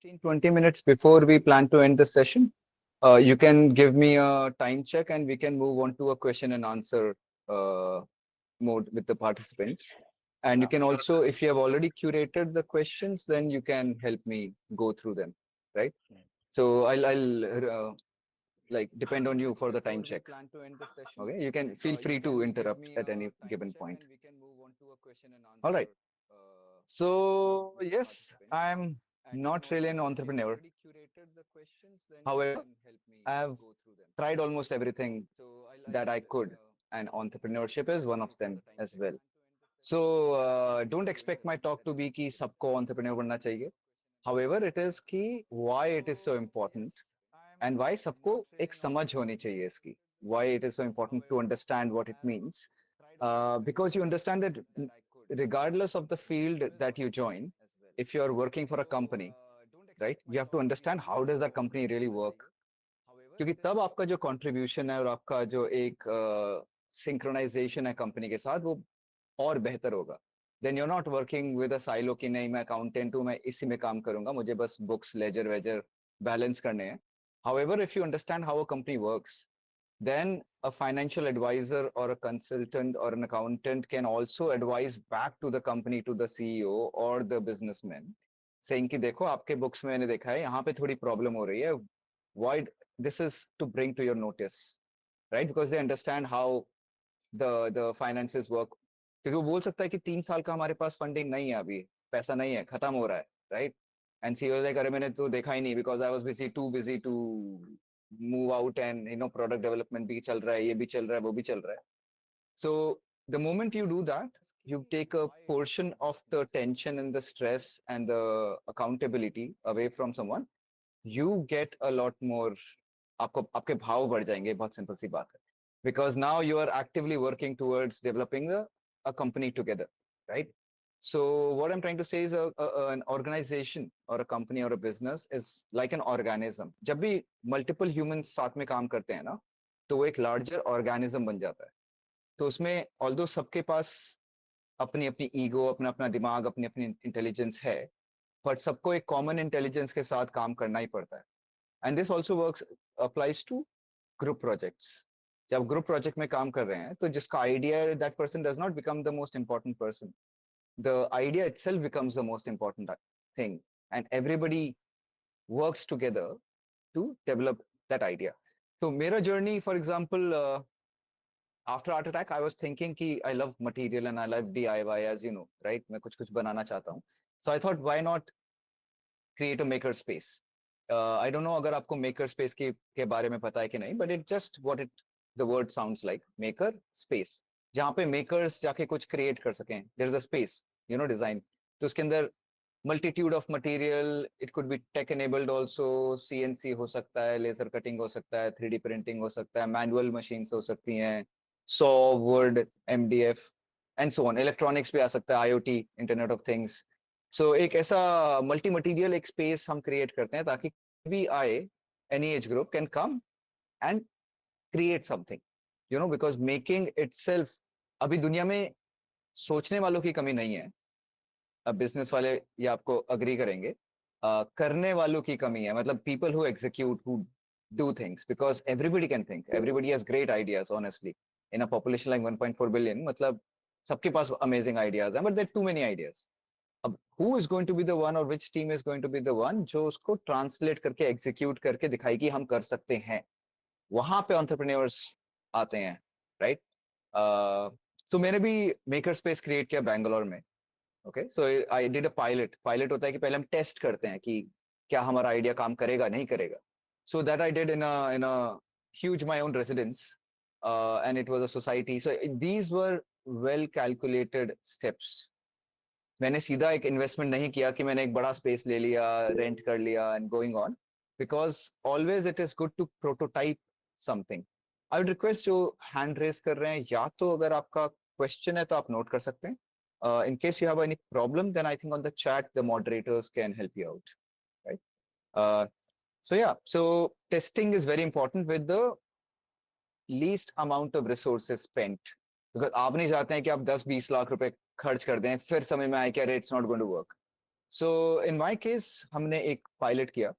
15-20 minutes before we plan to end the session, you can give me a time check and we can move on to a question and answer uh, mode with the participants. And you can Sure, also, if you have already curated the questions, then you can help me go through them, right? sir. So I'll like depend on you for the time check. Okay, you can feel free to interrupt at any given point. All right. So yes, I'm not really an entrepreneur. However, I've tried almost everything that I could, and entrepreneurship is one of them as well. So don't expect my talk to be कि सबको entrepreneur बनना चाहिए. However, it is कि why it is so important and why सबको एक समझ होनी चाहिए इसकी. Why it is so important to understand what it means. Because you understand that regardless of the field that you join, if you are working for a company, right, you have to understand how does that company really work. क्योंकि तब आपका जो contribution है और आपका जो एक synchronisation है कंपनी के साथ वो और बेहतर होगा. Then you are not working with a silo कि नहीं मैं अकाउंटेंट हूँ मैं इसी में काम करूंगा मुझे बस बुक्स लेजर वेजर बैलेंस करने हैं. However, if you understand how a company works, then a financial advisor or a consultant or an accountant can also advise back to the company, to the CEO or the businessman, saying कि देखो आपके books में मैंने देखा है यहाँ पे थोड़ी प्रॉब्लम हो रही है. Why this is to bring to your notice, right? Because they understand how the finances work. क्योंकि वो बोल सकता है कि 3 साल का हमारे पास फंडिंग नहीं है अभी पैसा नहीं है खत्म हो रहा है राइट. एंड सीईओ लाइक अरे मैंने तो देखा ही नहीं because I was busy too busy to move out and product development भी चल रहा है ये भी चल रहा है वो भी चल रहा है. So the moment you do that, you take a portion of the tension and the stress and the accountability away from someone. You get a lot more. आपको आपके भाव बढ़ जाएंगे बहुत सिंपल सी बात है. Because now you are actively working towards developing a company together, right? So what I'm trying to say is an organization or a company or a business is like an organism. जब भी multiple humans साथ में काम करते हैं ना तो वो एक larger organism बन जाता है. तो उसमें ऑल्दो सबके पास अपनी अपनी ईगो अपना अपना दिमाग अपनी अपनी इंटेलिजेंस है बट सबको एक कॉमन इंटेलिजेंस के साथ काम करना ही पड़ता है. And this also works applies to group projects. जब ग्रुप प्रोजेक्ट में काम कर रहे हैं तो जिसका आइडिया है that person does not become the most important person. The idea itself becomes the most important thing and everybody works together to develop that idea. तो मेरा journey for example after heart attack I was thinking ki I love material and I love DIY as you know right. मैं कुछ कुछ बनाना चाहता हूँ. So I thought why not create a maker space. I don't know अगर आपको maker space के बारे में पता है कि नहीं but it just what it the word sounds like maker space जहाँ पे makers जाके कुछ create कर सकें. There is a space design. तो उसके अंदर multitude of material. It could be tech enabled also. CNC हो सकता है laser cutting हो सकता है 3D printing हो सकता है manual machines हो सकती हैं saw wood MDF and so on. Electronics भी आ सकता है IoT Internet of Things. So एक ऐसा मल्टी मटीरियल एक स्पेस हम क्रिएट करते हैं ताकि भी आए any age group can come and create something because making itself अभी दुनिया में सोचने वालों की कमी नहीं है. अब बिजनेस वाले ये आपको अग्री करेंगे. करने वालों की कमी है मतलब people who execute who do things because everybody can think everybody has great ideas honestly in a population like 1.4 billion. मतलब सबके पास अमेजिंग आइडियाज हैं but there too many ideas. अब who is going to be the one or which team is going to be the one जो उसको translate करके execute करके दिखाई कि हम कर सकते हैं. वहां पे एंटरप्रेन्योर्स आते हैं राइट. सो मैंने भी मेकर स्पेस क्रिएट किया बैंगलोर में. Okay so I did a pilot. Pilot होता है कि पहले हम टेस्ट करते हैं कि क्या हमारा आइडिया काम करेगा नहीं करेगा. So that I did in a huge my own residence and it was a society. So these were well calculated steps. मैंने सीधा एक इन्वेस्टमेंट नहीं किया कि मैंने एक बड़ा स्पेस ले लिया रेंट कर लिया and going on. Because always it is good to prototype something. I would request जो हैंड रेस कर रहे हैं या तो अगर आपका क्वेश्चन है तो आप नोट कर सकते हैं. In case you have any problem then I think on the chat the moderators can help you out right. So yeah, so testing is very important with the least amount of resources spent. Because आप नहीं चाहते हैं कि आप 10-20 लाख रुपए खर्च कर दें फिर समय में आए कि अरे it's not going to work. So in my case हमने एक पायलट किया.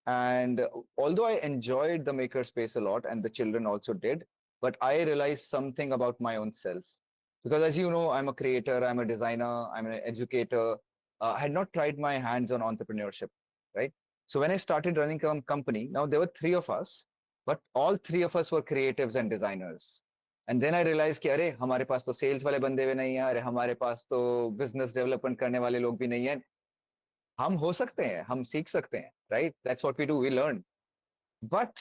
And although I enjoyed the makerspace a lot, and the children also did, but I realized something about my own self. Because as you know, I'm a creator, I'm a designer, I'm an educator. I had not tried my hands on entrepreneurship, right? So when I started running a company, now there were three of us, but all three of us were creatives and designers. And then I realized कि अरे हमारे पास तो sales वाले बंदे भी नहीं है, अरे हमारे पास तो बिजनेस डेवलपमेंट करने वाले लोग भी नहीं है. हम हो सकते हैं, हम सीख सकते हैं, right? That's what we do, we learn. But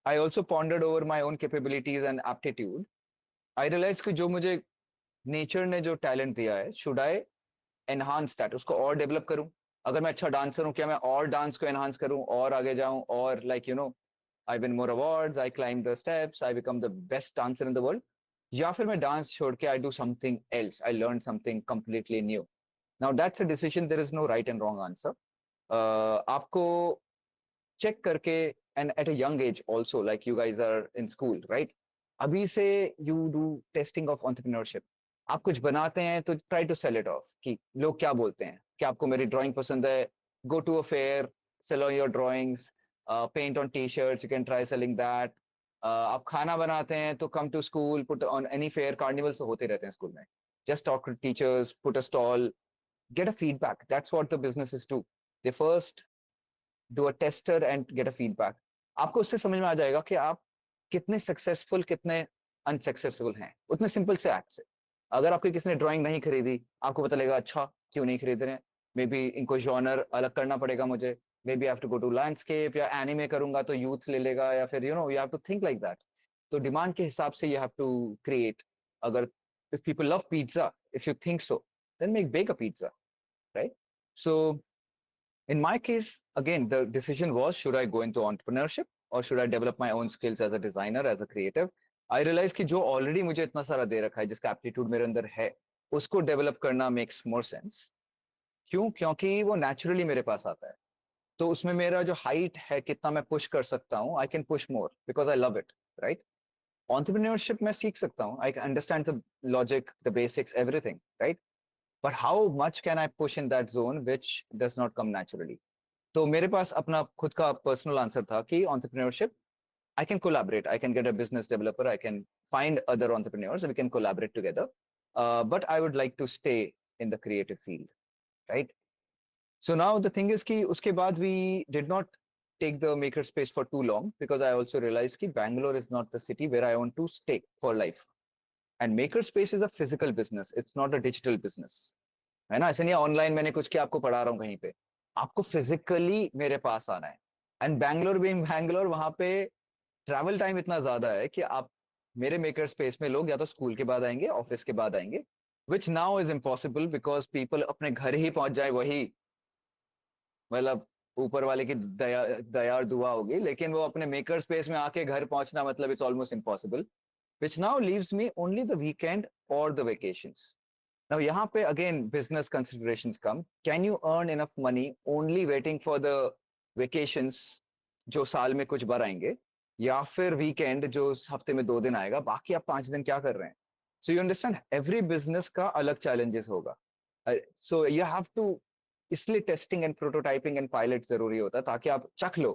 I also pondered over my own capabilities and aptitude. I realize कि जो मुझे नेचर ने जो टैलेंट दिया है, शुड आई एनहांस दैट, उसको और डेवलप करूं. अगर मैं अच्छा डांसर हूं, क्या मैं और डांस को एनहांस करूं और आगे जाऊं और like you know I win more awards, I climb the steps, I become the best dancer in the world. या फिर मैं डांस छोड़ के I do something else, I learn something completely new. Now that's a decision, there is no right and wrong answer. आपको check करके, and at a young age also, like you guys are in school, right? अभी से you do testing of entrepreneurship. आप कुछ बनाते हैं तो try to sell it off कि लोग क्या बोलते हैं. क्या आपको मेरी ड्राइंग पसंद है? Go to a fair, sell on your drawings, paint on T shirts, you can try selling that. आप खाना बनाते हैं तो come to school, put on any fair, carnivals होते रहते हैं स्कूल में. Just talk to teachers, put a stall, get a feedback. That's what the businesses do. They first do a tester and get a feedback. आपको उससे समझ में आ जाएगा कि आप कितने सक्सेसफुल, कितने अनसक्सेसफुल हैं, उतने सिंपल से एक्ट से. अगर आपकी किसी ने ड्राइंग नहीं खरीदी, आपको पता लगेगा अच्छा क्यों नहीं खरीद रहे हैं. मे बी इनको जॉनर अलग करना पड़ेगा मुझे. Maybe I have to go to landscape, या एनिमे करूंगा तो यूथ ले लेगा, या फिर you know you have to think like that. तो डिमांड के हिसाब से यू हैव टू क्रिएट. अगर if people love pizza, if you think so, then make bake a pizza, right? So in my case, again, the decision was, should I go into entrepreneurship or should I develop my own skills as a designer, as a creative? I realized कि जो already मुझे इतना सारा दे रखा है, जिसका aptitude मेरे अंदर है, उसको develop करना makes more sense. क्यों? क्योंकि वो naturally मेरे पास आता है. तो उसमें मेरा जो height है, कितना मैं push कर सकता हूँ, I can push more because I love it, right? Entrepreneurship मैं सीख सकता हूँ. I can understand the logic, the basics, everything, right? But how much can I push in that zone which does not come naturally? तो मेरे पास अपना खुद का personal answer था कि entrepreneurship, I can collaborate, I can get a business developer, I can find other entrepreneurs, we can collaborate together. But I would like to stay in the creative field, right? So now the thing is कि उसके बाद we did not take the maker space for too long, because I also realized कि Bangalore is not the city where I want to stay for life. And maker space is a physical business, it's not a digital business. है ना? ऐसे नहीं online मैंने कुछ किया आपको पढ़ा रहा हूँ कहीं पे. आपको फिजिकली मेरे पास आना है. एंड बैंगलोर बीइंग बैंगलोर, वहां पे ट्रैवल टाइम इतना ज्यादा है कि आप मेरे मेकर स्पेस में लोग या तो स्कूल के बाद आएंगे, ऑफिस के बाद आएंगे, which now is impossible because people अपने घर ही पहुंच जाए, वही मतलब ऊपर वाले की दया और दुआ होगी. लेकिन वो अपने मेकर स्पेस में आके घर पहुंचना, मतलब it's almost impossible, which now leaves me only the weekend और द वेकेशंस. Now, यहाँ पे again business considerations come. Can you earn enough money only waiting for the vacations जो साल में कुछ बार आएंगे, या फिर वीकेंड जो हफ्ते में 2 दिन आएगा, बाकी आप 5 दिन क्या कर रहे हैं? So you understand, every business का अलग चैलेंजेस होगा. सो यू हैव टू, इसलिए testing and prototyping and pilot जरूरी होता है, ताकि आप चख लो,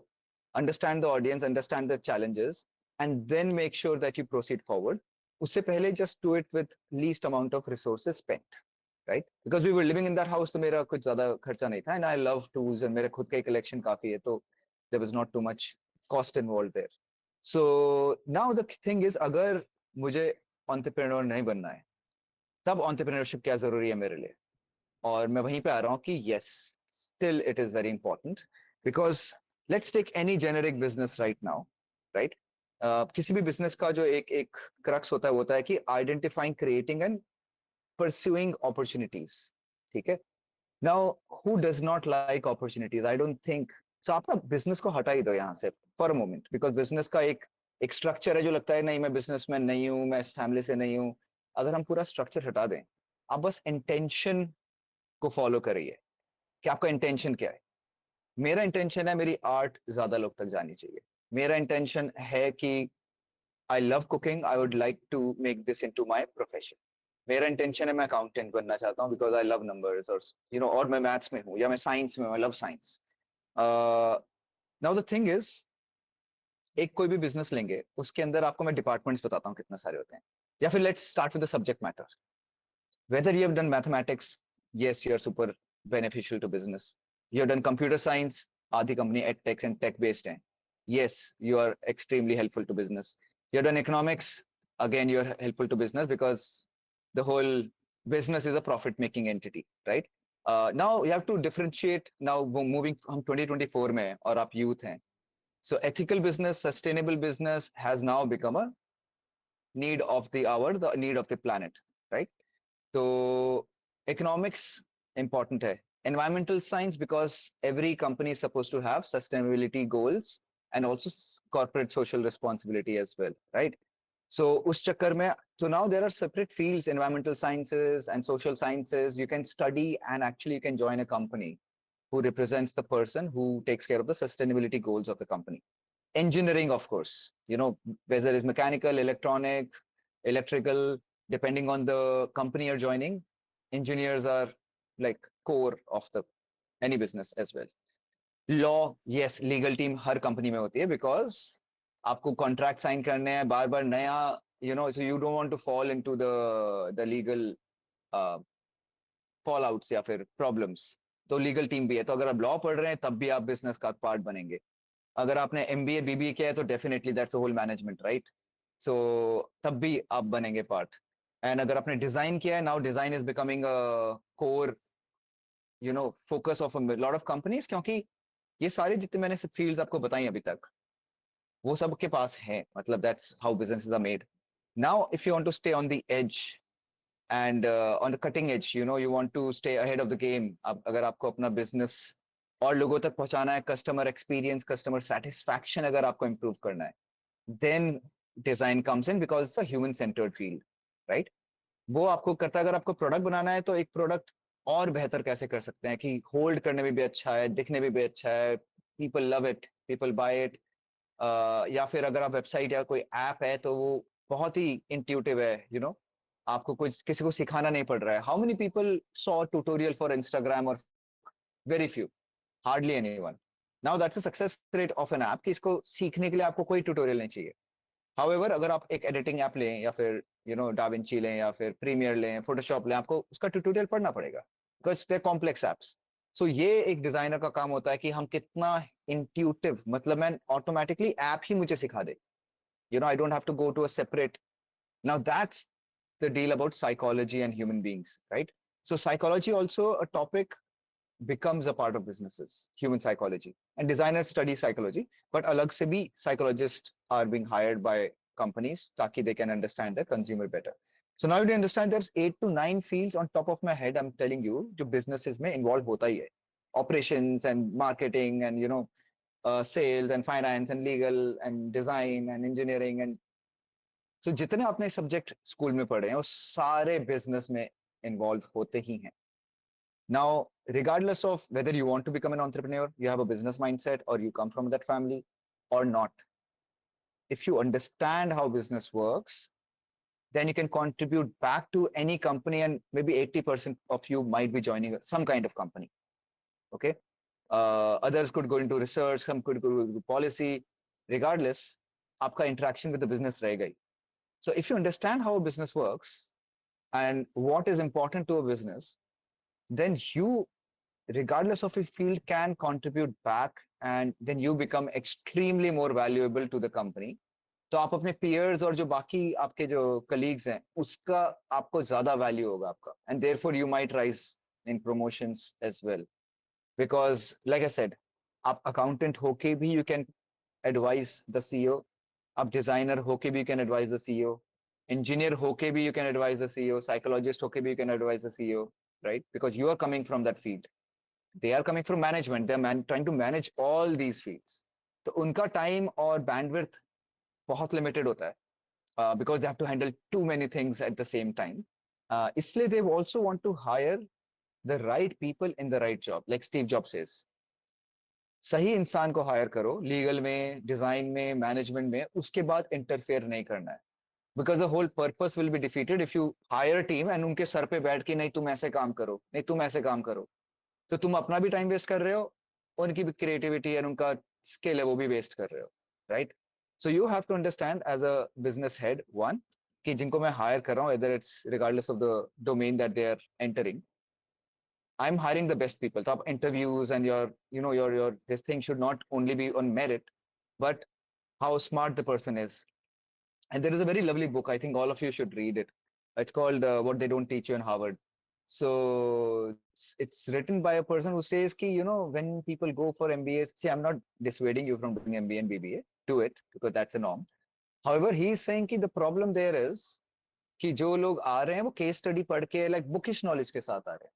understand the audience, understand the challenges, and then make sure that you proceed forward. उससे पहले just do it with least amount of resources spent, right? Because we were living in that house, तो मेरा कुछ ज्यादा खर्चा नहीं था, and I love tools, and मेरे खुद का कलेक्शन काफी है, तो there was not too much cost involve there. So now the thing is, अगर मुझे एंटरप्रेन्योर नहीं बनना है, तब एंटरप्रेन्योरशिप क्या जरूरी है मेरे लिए. और मैं वहीं पे आ रहा हूँ कि yes, still it is very important. Because let's take any generic business right now, right? किसी भी बिजनेस का जो एक एक क्रक्स होता है, वो होता है कि identifying, creating and pursuing opportunities. ठीक है? Now, who does not like opportunities? I don't think. So आप ना बिजनेस को हटा ही दो यहाँ से for a moment, because business का एक स्ट्रक्चर है जो लगता है नहीं, मैं बिजनेसमैन नहीं हूँ, मैं इस फैमिली से नहीं हूँ. अगर हम पूरा स्ट्रक्चर हटा दें, आप बस इंटेंशन को फॉलो करिए कि आपका इंटेंशन क्या है. मेरा इंटेंशन है मेरी आर्ट ज्यादा लोग तक जानी चाहिए. मेरा इंटेंशन है कि I love cooking, I would like to make this into my profession. मेरा इंटेंशन है मैं अकाउंटेंट बनना चाहता हूँ बिकॉज आई लव नंबर्स और और मैं मैथ्स में हूँ या मैं साइंस में हूँ, I love science. Now the thing is, एक कोई भी बिजनेस लेंगे उसके अंदर आपको मैं डिपार्टमेंट्स बताता हूँ कितने सारे होते हैं। या फिर let's start with the subject matter. Whether you have done mathematics, yes, you are super beneficial to business. You have done computer science, आधी company edtech and tech based हैं. Yes, you are extremely helpful to business. You have done economics, again, you are helpful to business because the whole business is a profit making entity, right? Now you have to differentiate now moving from 2024 में और आप youth हैं. So ethical business, sustainable business has now become a need of the hour, the need of the planet, right? So economics important है. Environmental science because every company is supposed to have sustainability goals and also corporate social responsibility as well, right? So उस चक्कर में, so now there are separate fields, environmental sciences and social sciences. You can study and actually you can join a company who represents the person who takes care of the sustainability goals of the company. Engineering, of course, whether it's mechanical, electronic, electrical, depending on the company you're joining, engineers are like core of the any business as well. Law, yes, legal team her company में होती है because आपको contract sign करने हैं बार बार नया, so you don't want to fall into the legal uh, fallouts या फिर problems. तो legal team भी है, तो अगर आप law पढ़ रहे हैं तब भी आप business का part बनेंगे. अगर आपने एमबीए बीबीए किया है तो definitely that's whole management, right? So तब भी आप बनेंगे पार्ट. एंड अगर आपने डिजाइन किया है, now design is becoming a core focus of lot of companies, क्योंकि ये सारे जितने मैंने फील्ड्स आपको बताई अभी तक वो सबके पास है, मतलब that's how businesses are made. Now if you want to stay on the edge and on the cutting edge, you want to stay ahead of the game. अब अगर आपको अपना बिजनेस और लोगों तक पहुंचाना है, कस्टमर एक्सपीरियंस, कस्टमर सेटिस्फैक्शन अगर आपको इंप्रूव करना है, then design comes in because it's a human centered field, right? वो आपको करता है, अगर आपको प्रोडक्ट बनाना है तो एक प्रोडक्ट और बेहतर कैसे कर सकते हैं कि होल्ड करने में भी अच्छा है, दिखने में भी अच्छा है, people love it, people buy it. या फिर अगर आप वेबसाइट या कोई ऐप है तो वो बहुत ही इंट्यूटिव है, आपको कुछ किसी को सिखाना नहीं पड़ रहा है. How many people saw tutorial for Instagram? और very few, hardly anyone. Now that's a success rate of an app कि इसको सीखने के लिए आपको कोई ट्यूटोरियल नहीं चाहिए. हाउएवर अगर आप एक एडिटिंग ऐप लें या फिर डाविंची लें या फिर प्रीमियर लें, फोटोशॉप लें, आपको उसका ट्यूटोरियल पढ़ना पड़ेगा बिकॉज दे कॉम्प्लेक्स एप्स. सो ये एक डिजाइनर का काम होता है कि हम कितना इंट्यूटिव, मतलब मैं ऑटोमेटिकली ऐप ही मुझे सिखा दे, I don't have to go to a separate. Now that's the deal about psychology and human beings, right? So psychology also a topic becomes a part of businesses, human psychology, and designers study psychology, but alag se bhi psychologists are being hired by companies taki they can understand their consumer better. So now you understand there's 8 to 9 fields on top of my head I'm telling you jo businesses mein involve hota hi hai. Operations and marketing and sales and finance and legal and design and engineering and so जितने आपने subject school में पढ़े हैं वो सारे business में involve होते ही हैं. Now, regardless of whether you want to become an entrepreneur, you have a business mindset, or you come from that family or not, if you understand how business works, then you can contribute back to any company, and maybe 80% of you might be joining some kind of company. Okay. Others could go into research, some could go into policy. Regardless, आपका interaction with the business रहेगा ही. So if you understand how a business works and what is important to a business, then you, regardless of your field, can contribute back, and then you become extremely more valuable to the company. तो आप अपने peers और जो बाकी आपके जो colleagues हैं उसका आपको ज्यादा value होगा आपका, and therefore you might rise in promotions as well, because like I said, आप accountant होके भी you can advise the CEO, आप designer होके भी you can advise the CEO, engineer होके भी you can advise the CEO, psychologist होके भी you can advise the CEO, right? Because you are coming from that field. They are coming from management, they are trying to manage all these fields. तो उनका time और bandwidth बहुत limited होता है, because they have to handle too many things at the same time. इसलिए they also want to hire the right people in the right job, like Steve Jobs says. सही इंसान को higher करो, legal में, design में, management में, उसके बाद इंटरफेयर नहीं करना है. Because the whole purpose will be defeated if you hire team and उनके सर पे बैठ के नहीं तुम ऐसे काम करो, नहीं तुम ऐसे काम करो, तो तुम अपना भी टाइम वेस्ट कर रहे हो, उनकी भी क्रिएटिविटी और उनका स्किल है वो भी वेस्ट कर रहे हो, right? So you have to understand as a business head one, कि जिनको मैं हायर कर रहा हूँ, इधर it's regardless of the domain that they are entering, I am hiring the best people. तो आप interviews and your you know your this thing should not only be on merit, but how smart the person is. And there is a very lovely book. I think all of you should read it. It's called What They Don't Teach You in Harvard. So it's written by a person who says ki, you know, when people go for MBA, see, I'm not dissuading you from doing MBA and BBA. Do it because that's a norm. However, he is saying ki the problem there is कि जो लोग आ रहे हैं वो case study पढ़ के like bookish knowledge के साथ आ रहे हैं,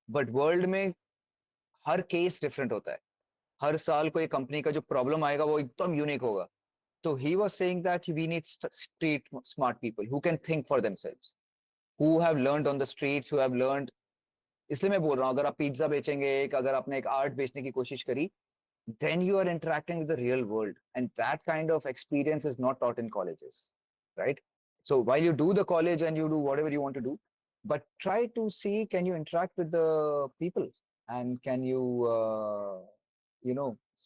बट वर्ल्ड में हर केस डिफरेंट होता है. हर साल कोई कंपनी का जो प्रॉब्लम आएगा वो एकदम यूनिक होगा. So he was saying that we need street smart people who can think for themselves, who have learned on the streets, who have learned. इसलिए मैं बोल रहा हूँ अगर आप पिज्जा बेचेंगे, एक अगर आपने एक आर्ट बेचने की कोशिश करी, then you are interacting with the real world, and that kind of experience is not taught in colleges, right? So while you do the college and you do whatever you want to do, but try to see, can you interact with the people, and can you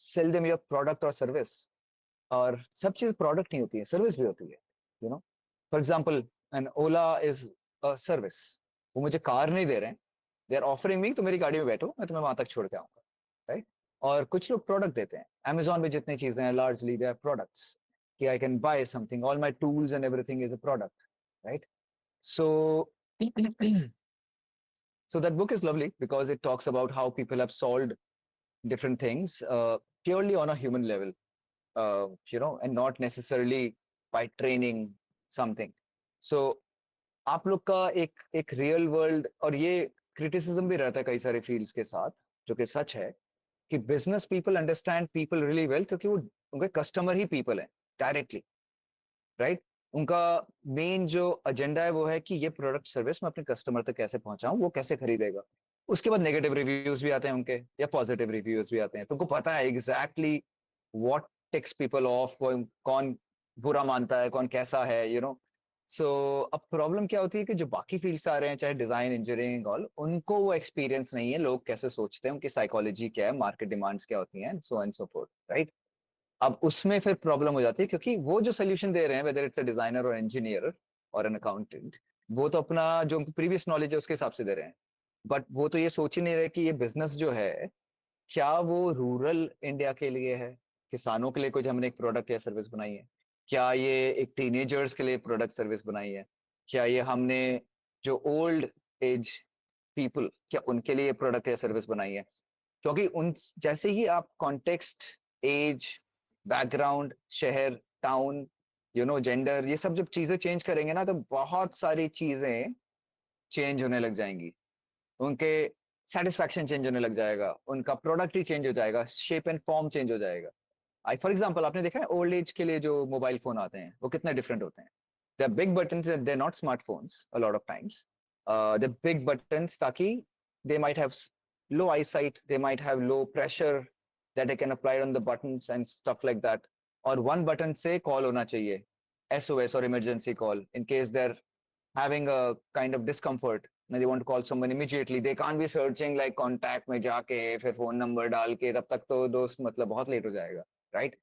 sell them your product or service. और सब चीज product नहीं होती है, service भी होती है, for example an Ola is a service. वो मुझे कार नहीं दे रहे हैं, दे आर ऑफरिंग मी, तो मेरी गाड़ी में बैठो, मैं तुम्हें वहां तक छोड़ के आऊंगा, राइट? और कुछ लोग प्रोडक्ट देते हैं. अमेजोन में जितनी चीजें हैं लार्जली दे आर प्रोडक्ट्स, कि I can buy something, all my tools and everything is a product, right? So so that book is lovely because it talks about how people have solved different things purely on a human level, and not necessarily by training something. So आप लोग का एक real world, और ये criticism भी रहता है कई सारे फील्ड्स के साथ, जो कि सच है, कि business people understand people really well, क्योंकि वो उनके कस्टमर ही पीपल है डायरेक्टली, राइट? उनका मेन जो एजेंडा है वो है कि ये प्रोडक्ट सर्विस मैं अपने कस्टमर तक कैसे पहुंचाऊं, वो कैसे खरीदेगा. उसके बाद नेगेटिव रिव्यूज भी आते हैं उनके, या पॉजिटिव रिव्यूज भी आते हैं. तुमको पता है exactly what takes people off, कौन कौन बुरा मानता है, कौन कैसा है, सो अब प्रॉब्लम क्या होती है कि जो बाकी फील्ड से आ रहे हैं, चाहे डिजाइन, इंजीनियरिंग, ऑल, उनको वो एक्सपीरियंस नहीं है, लोग कैसे सोचते हैं, उनकी साइकोलॉजी क्या है, मार्केट डिमांड्स क्या होती हैं, so and so fourth, right? अब उसमें फिर प्रॉब्लम हो जाती है, क्योंकि वो जो सोल्यूशन दे रहे हैं, वेदर इट्स अ डिजाइनर और इंजीनियर और एन अकाउंटेंट, वो तो अपना जो उनकी प्रीवियस नॉलेज है उसके हिसाब से दे रहे हैं, बट वो तो ये सोच ही नहीं रहे कि ये बिजनेस जो है, क्या वो रूरल इंडिया के लिए है, किसानों के लिए कुछ हमने एक प्रोडक्ट या सर्विस बनाई है, क्या ये एक टीनेजर्स के लिए प्रोडक्ट सर्विस बनाई है, क्या ये हमने जो ओल्ड एज पीपल, क्या उनके लिए प्रोडक्ट या सर्विस बनाई है. क्योंकि उन जैसे ही आप कॉन्टेक्स्ट, एज, बैकग्राउंड, शहर, टाउन, जेंडर, ये सब जब चीजें चेंज करेंगे ना, तो बहुत सारी चीजें चेंज होने लग जाएंगी. उनके सेटिस्फैक्शन चेंज होने लग जाएगा, उनका प्रोडक्ट ही चेंज हो जाएगा, शेप एंड फॉर्म चेंज हो जाएगा. आई फॉर एग्जाम्पल आपने देखा है ओल्ड एज के लिए जो मोबाइल फोन आते हैं वो कितने डिफरेंट होते हैं. They are big buttons, they are not smartphones a lot of times. They big buttons, ताकि they might have low eyesight, they might have low pressure that they can apply on the buttons and stuff like that. और one button से call होना चाहिए, SOS or emergency call, in case they're having a kind of discomfort and they want to call someone immediately. They can't be searching like contact में जाके फिर phone number डाल के, तब तक तो दोस्त मतलब बहुत लेट हो जाएगा, राइट?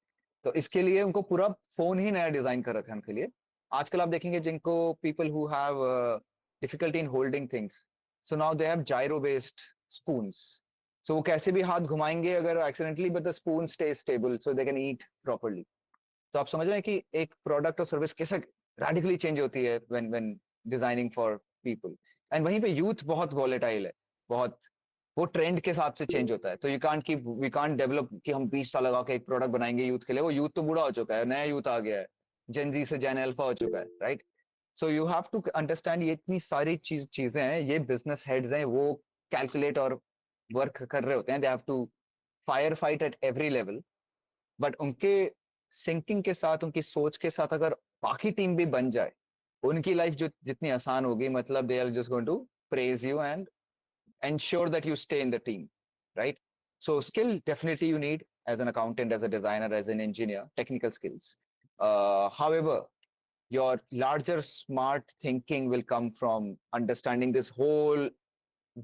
तो इसके लिए उनको पूरा फोन ही नया डिजाइन कर रखा है उनके लिए. आजकल आप देखेंगे जिनको people who have difficulty in holding things, so now they have gyro based spoons. So वो कैसे भी हाथ घुमाएंगे अगर accidentally, but the spoon stay stable so they can eat properly. तो आप समझ रहे हैं कि एक प्रोडक्ट और सर्विस कैसे रेडिकली चेंज होती है when designing for people. And वहीं पे यूथ बहुत वॉलेटाइल है, बहुत, वो ट्रेंड के हिसाब से चेंज होता है. तो you can't keep, we can't develop कि हम 20 साल लगा के एक प्रोडक्ट बनाएंगे यूथ के लिए. वो यूथ तो बूढ़ा हो चुका है, नया यूथ आ गया है, जेनजी से जेन अल्फा हो चुका है, right? So you have to understand, ये इतनी सारी चीजें हैं, ये बिजनेस हेड्स हैं, वो कैलकुलेट और वर्क कर रहे होते हैं. They have to fire fight at every level. बट उनके सिंकिंग के साथ, उनकी सोच के साथ अगर बाकी टीम भी बन जाए, उनकी लाइफ जो जितनी आसान होगी, मतलब they are just going to praise you and ensure that you stay in the team, right? So skill definitely you need as an accountant, as a designer, as an engineer, technical skills. However, your larger smart thinking will come from understanding this whole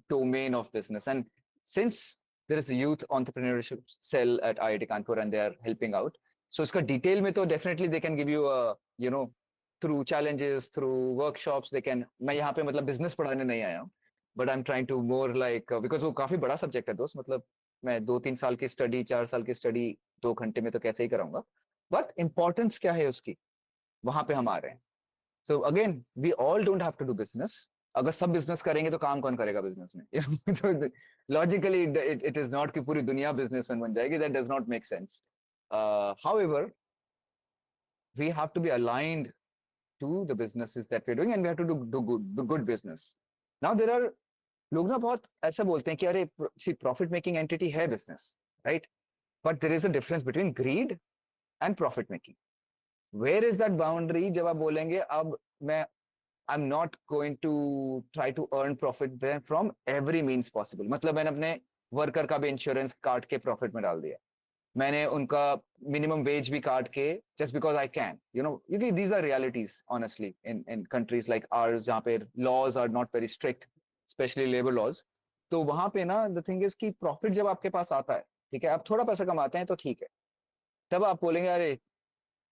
domain of business. And since there is a youth entrepreneurship cell at IIT Kanpur and they are helping out, so iska detail mein to definitely they can give you a, through challenges, through workshops, they can. मैं यहाँ पे मतलब business पढ़ाने नहीं आया हूँ, but I'm trying to more like because वो काफी बड़ा subject है दोस्त, मतलब मैं 2-3 साल की स्टडी, 4 साल की स्टडी 2 घंटे में तो कैसे ही कराऊंगा, बट इम्पोर्टेंस क्या है उसकी, वहां पे हम आ रहे हैं. So again we all don't have to do business. अगर सब बिजनेस करेंगे तो काम कौन करेगा बिजनेस में? तो लॉजिकली इट इज नॉट कि पूरी दुनिया बिजनेसमैन बन जाएगी. That does not make sense. However we have to be aligned to the businesses that we're doing and we have to do good business. Now there are लोग ना बहुत ऐसा बोलते हैं कि अरे प्रॉफिट मेकिंग एंटिटी है business, right? But there is a difference between greed and profit making. Where is that boundary जब आप बोलेंगे अब मैं I am not going to try to earn profit there from every means possible. मतलब मैंने अपने worker का भी इंश्योरेंस काट के प्रॉफिट में डाल दिया, मैंने उनका मिनिमम वेज भी काट के जस्ट बिकॉज आई कैन, क्योंकि these are realities honestly in countries like ours जहाँ पे laws are not very strict, specially labour laws. तो वहां पे ना द थिंग इज कि प्रॉफिट जब आपके पास आता है, ठीक है, आप थोड़ा पैसा कमाते हैं तो ठीक है, तब आप बोलेंगे अरे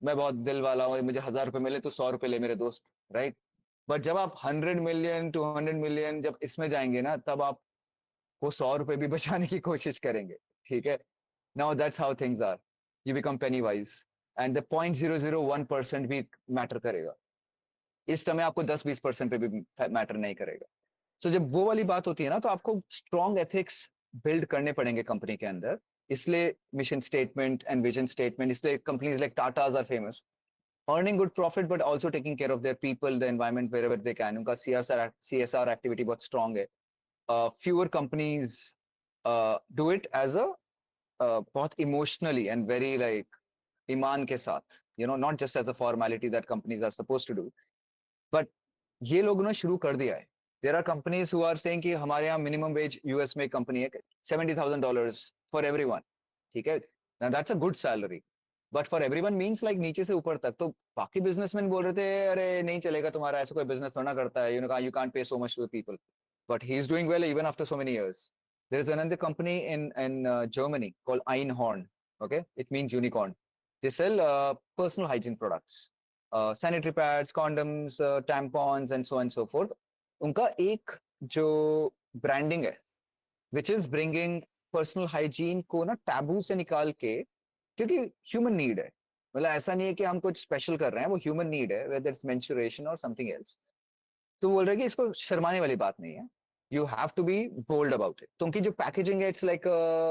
मैं बहुत दिल वाला हूँ, मुझे 1,000 रुपए मिले तो 100 रुपए ले मेरे दोस्त, राइट? बट जब आप 100 मिलियन 200 मिलियन जब इसमें जाएंगे ना, तब आप वो 100 रुपए भी बचाने की कोशिश करेंगे, ठीक है? Now that's how things are. You become penny wise. And the 0.001% भी मैटर करेगा. इस समय आपको 10-20% पे भी मैटर नहीं करेगा. सो जब वो वाली बात होती है ना, तो आपको स्ट्रॉन्ग एथिक्स बिल्ड करने पड़ेंगे कंपनी के अंदर. इसलिए mission statement and vision statement, इसलिए companies like Tatas are famous. Earning good profit but also taking care of their people, the environment wherever they can. उनका सीएसआर एक्टिविटी बहुत strong है. Fewer companies do it as a बहुत emotionally and very like ईमान के साथ, not just as a formality that companies are suppose to do. But ये लोगों ने शुरू कर दिया है. There are companies who are saying कि हमारे यहाँ मिनिमम वेज, यूएस में कंपनी है, $70,000 फॉर एवरीवन, ठीक है? Now that's a good salary, but for everyone means like नीचे से ऊपर तक. तो बाकी बिजनेसमैन बोल रहे थे अरे नहीं चलेगा तुम्हारा, ऐसा कोई बिजनेस थोड़ा करता है, you can't pay so much to the people. But he's doing well even after so many years. There is another company in Germany called Einhorn. Okay, it means unicorn. They sell personal hygiene products, sanitary pads, condoms, tampons, and so on and so forth. उनका एक जो branding है, which is bringing personal hygiene को ना taboo से निकाल के, क्योंकि ह्यूमन नीड है. मतलब ऐसा नहीं है कि हम कुछ स्पेशल कर रहे हैं, वो ह्यूमन नीड है, whether it's menstruation or something else. तो बोल रहे कि इसको शर्माने वाली बात नहीं है, you have to be bold about it. तो उनकी जो पैकेजिंग है, इट्स लाइक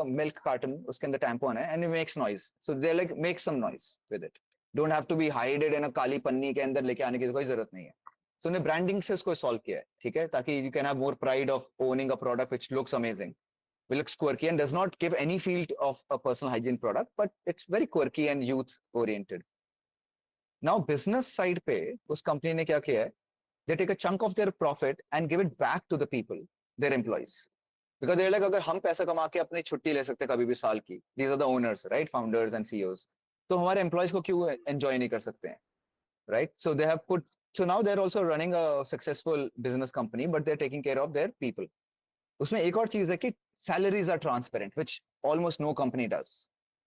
मिल्क कार्टन, उसके अंदर टैम्पॉन है and it makes noise, so they like make some noise with it. Don't have to be hided in a काली पन्नी के अंदर लेके आने की कोई जरूरत नहीं है. सो उन्हें ब्रांडिंग से उसको सॉल्व किया है, ठीक है, ताकि you can have more pride of owning a product which looks amazing, looks quirky and does not give any feel of a personal hygiene product, but it's very quirky and youth oriented. Now business side पे उस company ने क्या किया है, they take a chunk of their profit and give it back to the people, their employees. Because they're like, अगर हम पैसा कमा के अपनी छुट्टी ले सकते कभी भी साल की, these are the owners, right, founders and CEOs, तो हमारे employees को क्यों enjoy नहीं कर सकते हैं, right? So they have put, so now they're also running a successful business company, but they're taking care of their people. उसमें एक और चीज है कि salaries are transparent, which almost no company does.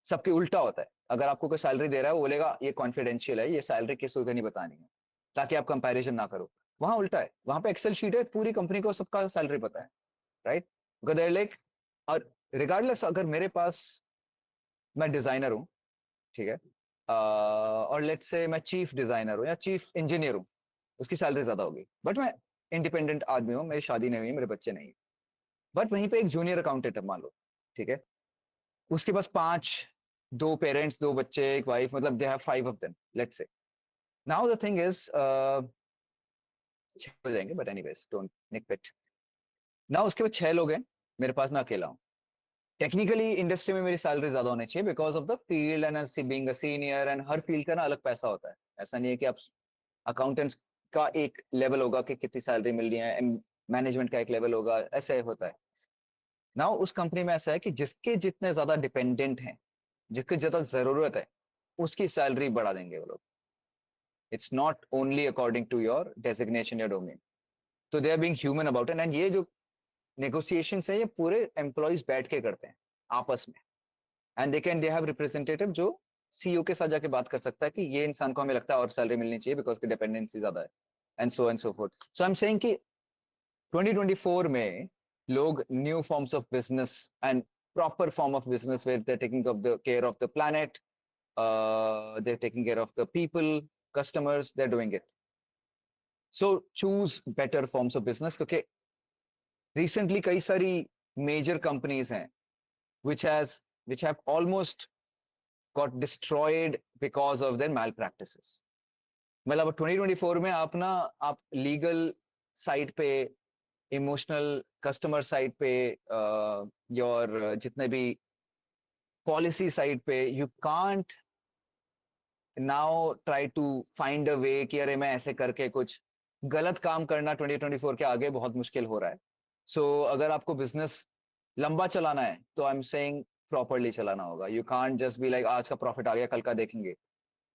सबके उल्टा होता है, अगर आपको कोई सैलरी दे रहा है वो बोलेगा ये कॉन्फिडेंशियल है, ये सैलरी किसी को नहीं बतानी है, ताकि आप कंपैरिजन ना करो. वहां उल्टा है, वहां पे एक्सेल शीट है, पूरी कंपनी को सबका सैलरी पता है, राइट? देयर लाइक, और रिगार्डलेस अगर मेरे पास, मैं डिजाइनर हूँ, ठीक है, और लेट्स से मैं चीफ डिजाइनर हूँ या चीफ इंजीनियर हूँ, उसकी सैलरी ज्यादा होगी, बट मैं इंडिपेंडेंट आदमी हूँ, मेरी शादी नहीं हुई, मेरे बच्चे नहीं है. बट वहीं पे एक जूनियर अकाउंटेंट है मान लो, ठीक है, उसके पास पांच, दो पेरेंट्स, दो बच्चे, एक वाइफ, मतलब they have 5 of them, let's say. Now the thing is, हो जाएंगे बट एनीवेज डोंट निक. ना उसके बाद 6 लोग हैं, मेरे पास मैं अकेला हूँ. टेक्निकली इंडस्ट्री में मेरी सैलरी ज्यादा होनी चाहिए because of the field and being a senior, and her field का ना अलग पैसा होता है. ऐसा नहीं है कि आप अकाउंटेंट्स का एक लेवल होगा कि कितनी सैलरी मिल रही है, मैनेजमेंट का एक लेवल होगा, ऐसे होता है. ना उस कंपनी में ऐसा है कि जिसके जितने ज्यादा डिपेंडेंट हैं, जिसकी ज्यादा जरूरत है, उसकी सैलरी बढ़ा देंगे वो लोग. It's not only according to your designation, your domain. So they are being human about it. And ये जो negotiations है ये पूरे employees बैठ के करते हैं आपस में. And they have representative जो सीईओ के साथ जाके बात कर सकता है कि ये इंसान को हमें लगता है और सैलरी मिलनी चाहिए बिकॉज की डिपेंडेंसी ज्यादा है. And so fourth. So I am saying कि 2024 में लोग new forms of business and proper form of business where they're taking of the care of the planet, they're taking care of the people, customers, they're doing it. So choose better forms of business क्योंकि recently कई सारी major companies हैं which have almost got destroyed because of their malpractices. मतलब 2024 में आप legal side पे, emotional customer side पे, your जितने भी पॉलिसी साइड पे, you can't now try to find a way कि अरे मैं ऐसे करके कुछ गलत काम करना 2024 के आगे बहुत मुश्किल हो रहा है. सो अगर आपको बिजनेस लंबा चलाना है तो आई एम सेइंग प्रॉपरली चलाना होगा. You can't just be like आज का प्रॉफिट आ गया कल का देखेंगे,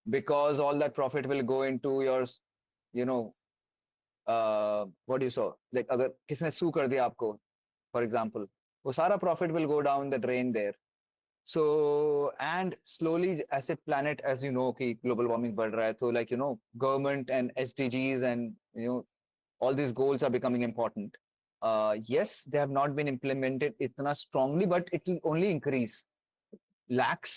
because all that profit will go into your, you know, what you saw, like अगर किसने sue कर दिया आपको, for example, वो सारा profit will go down the drain there. So and slowly as a planet, as you know कि global warming बढ़ रहा है, तो like you know government and SDGs and you know all these goals are becoming important. Yes, they have not been implemented इतना strongly, but it will only increase. Lakhs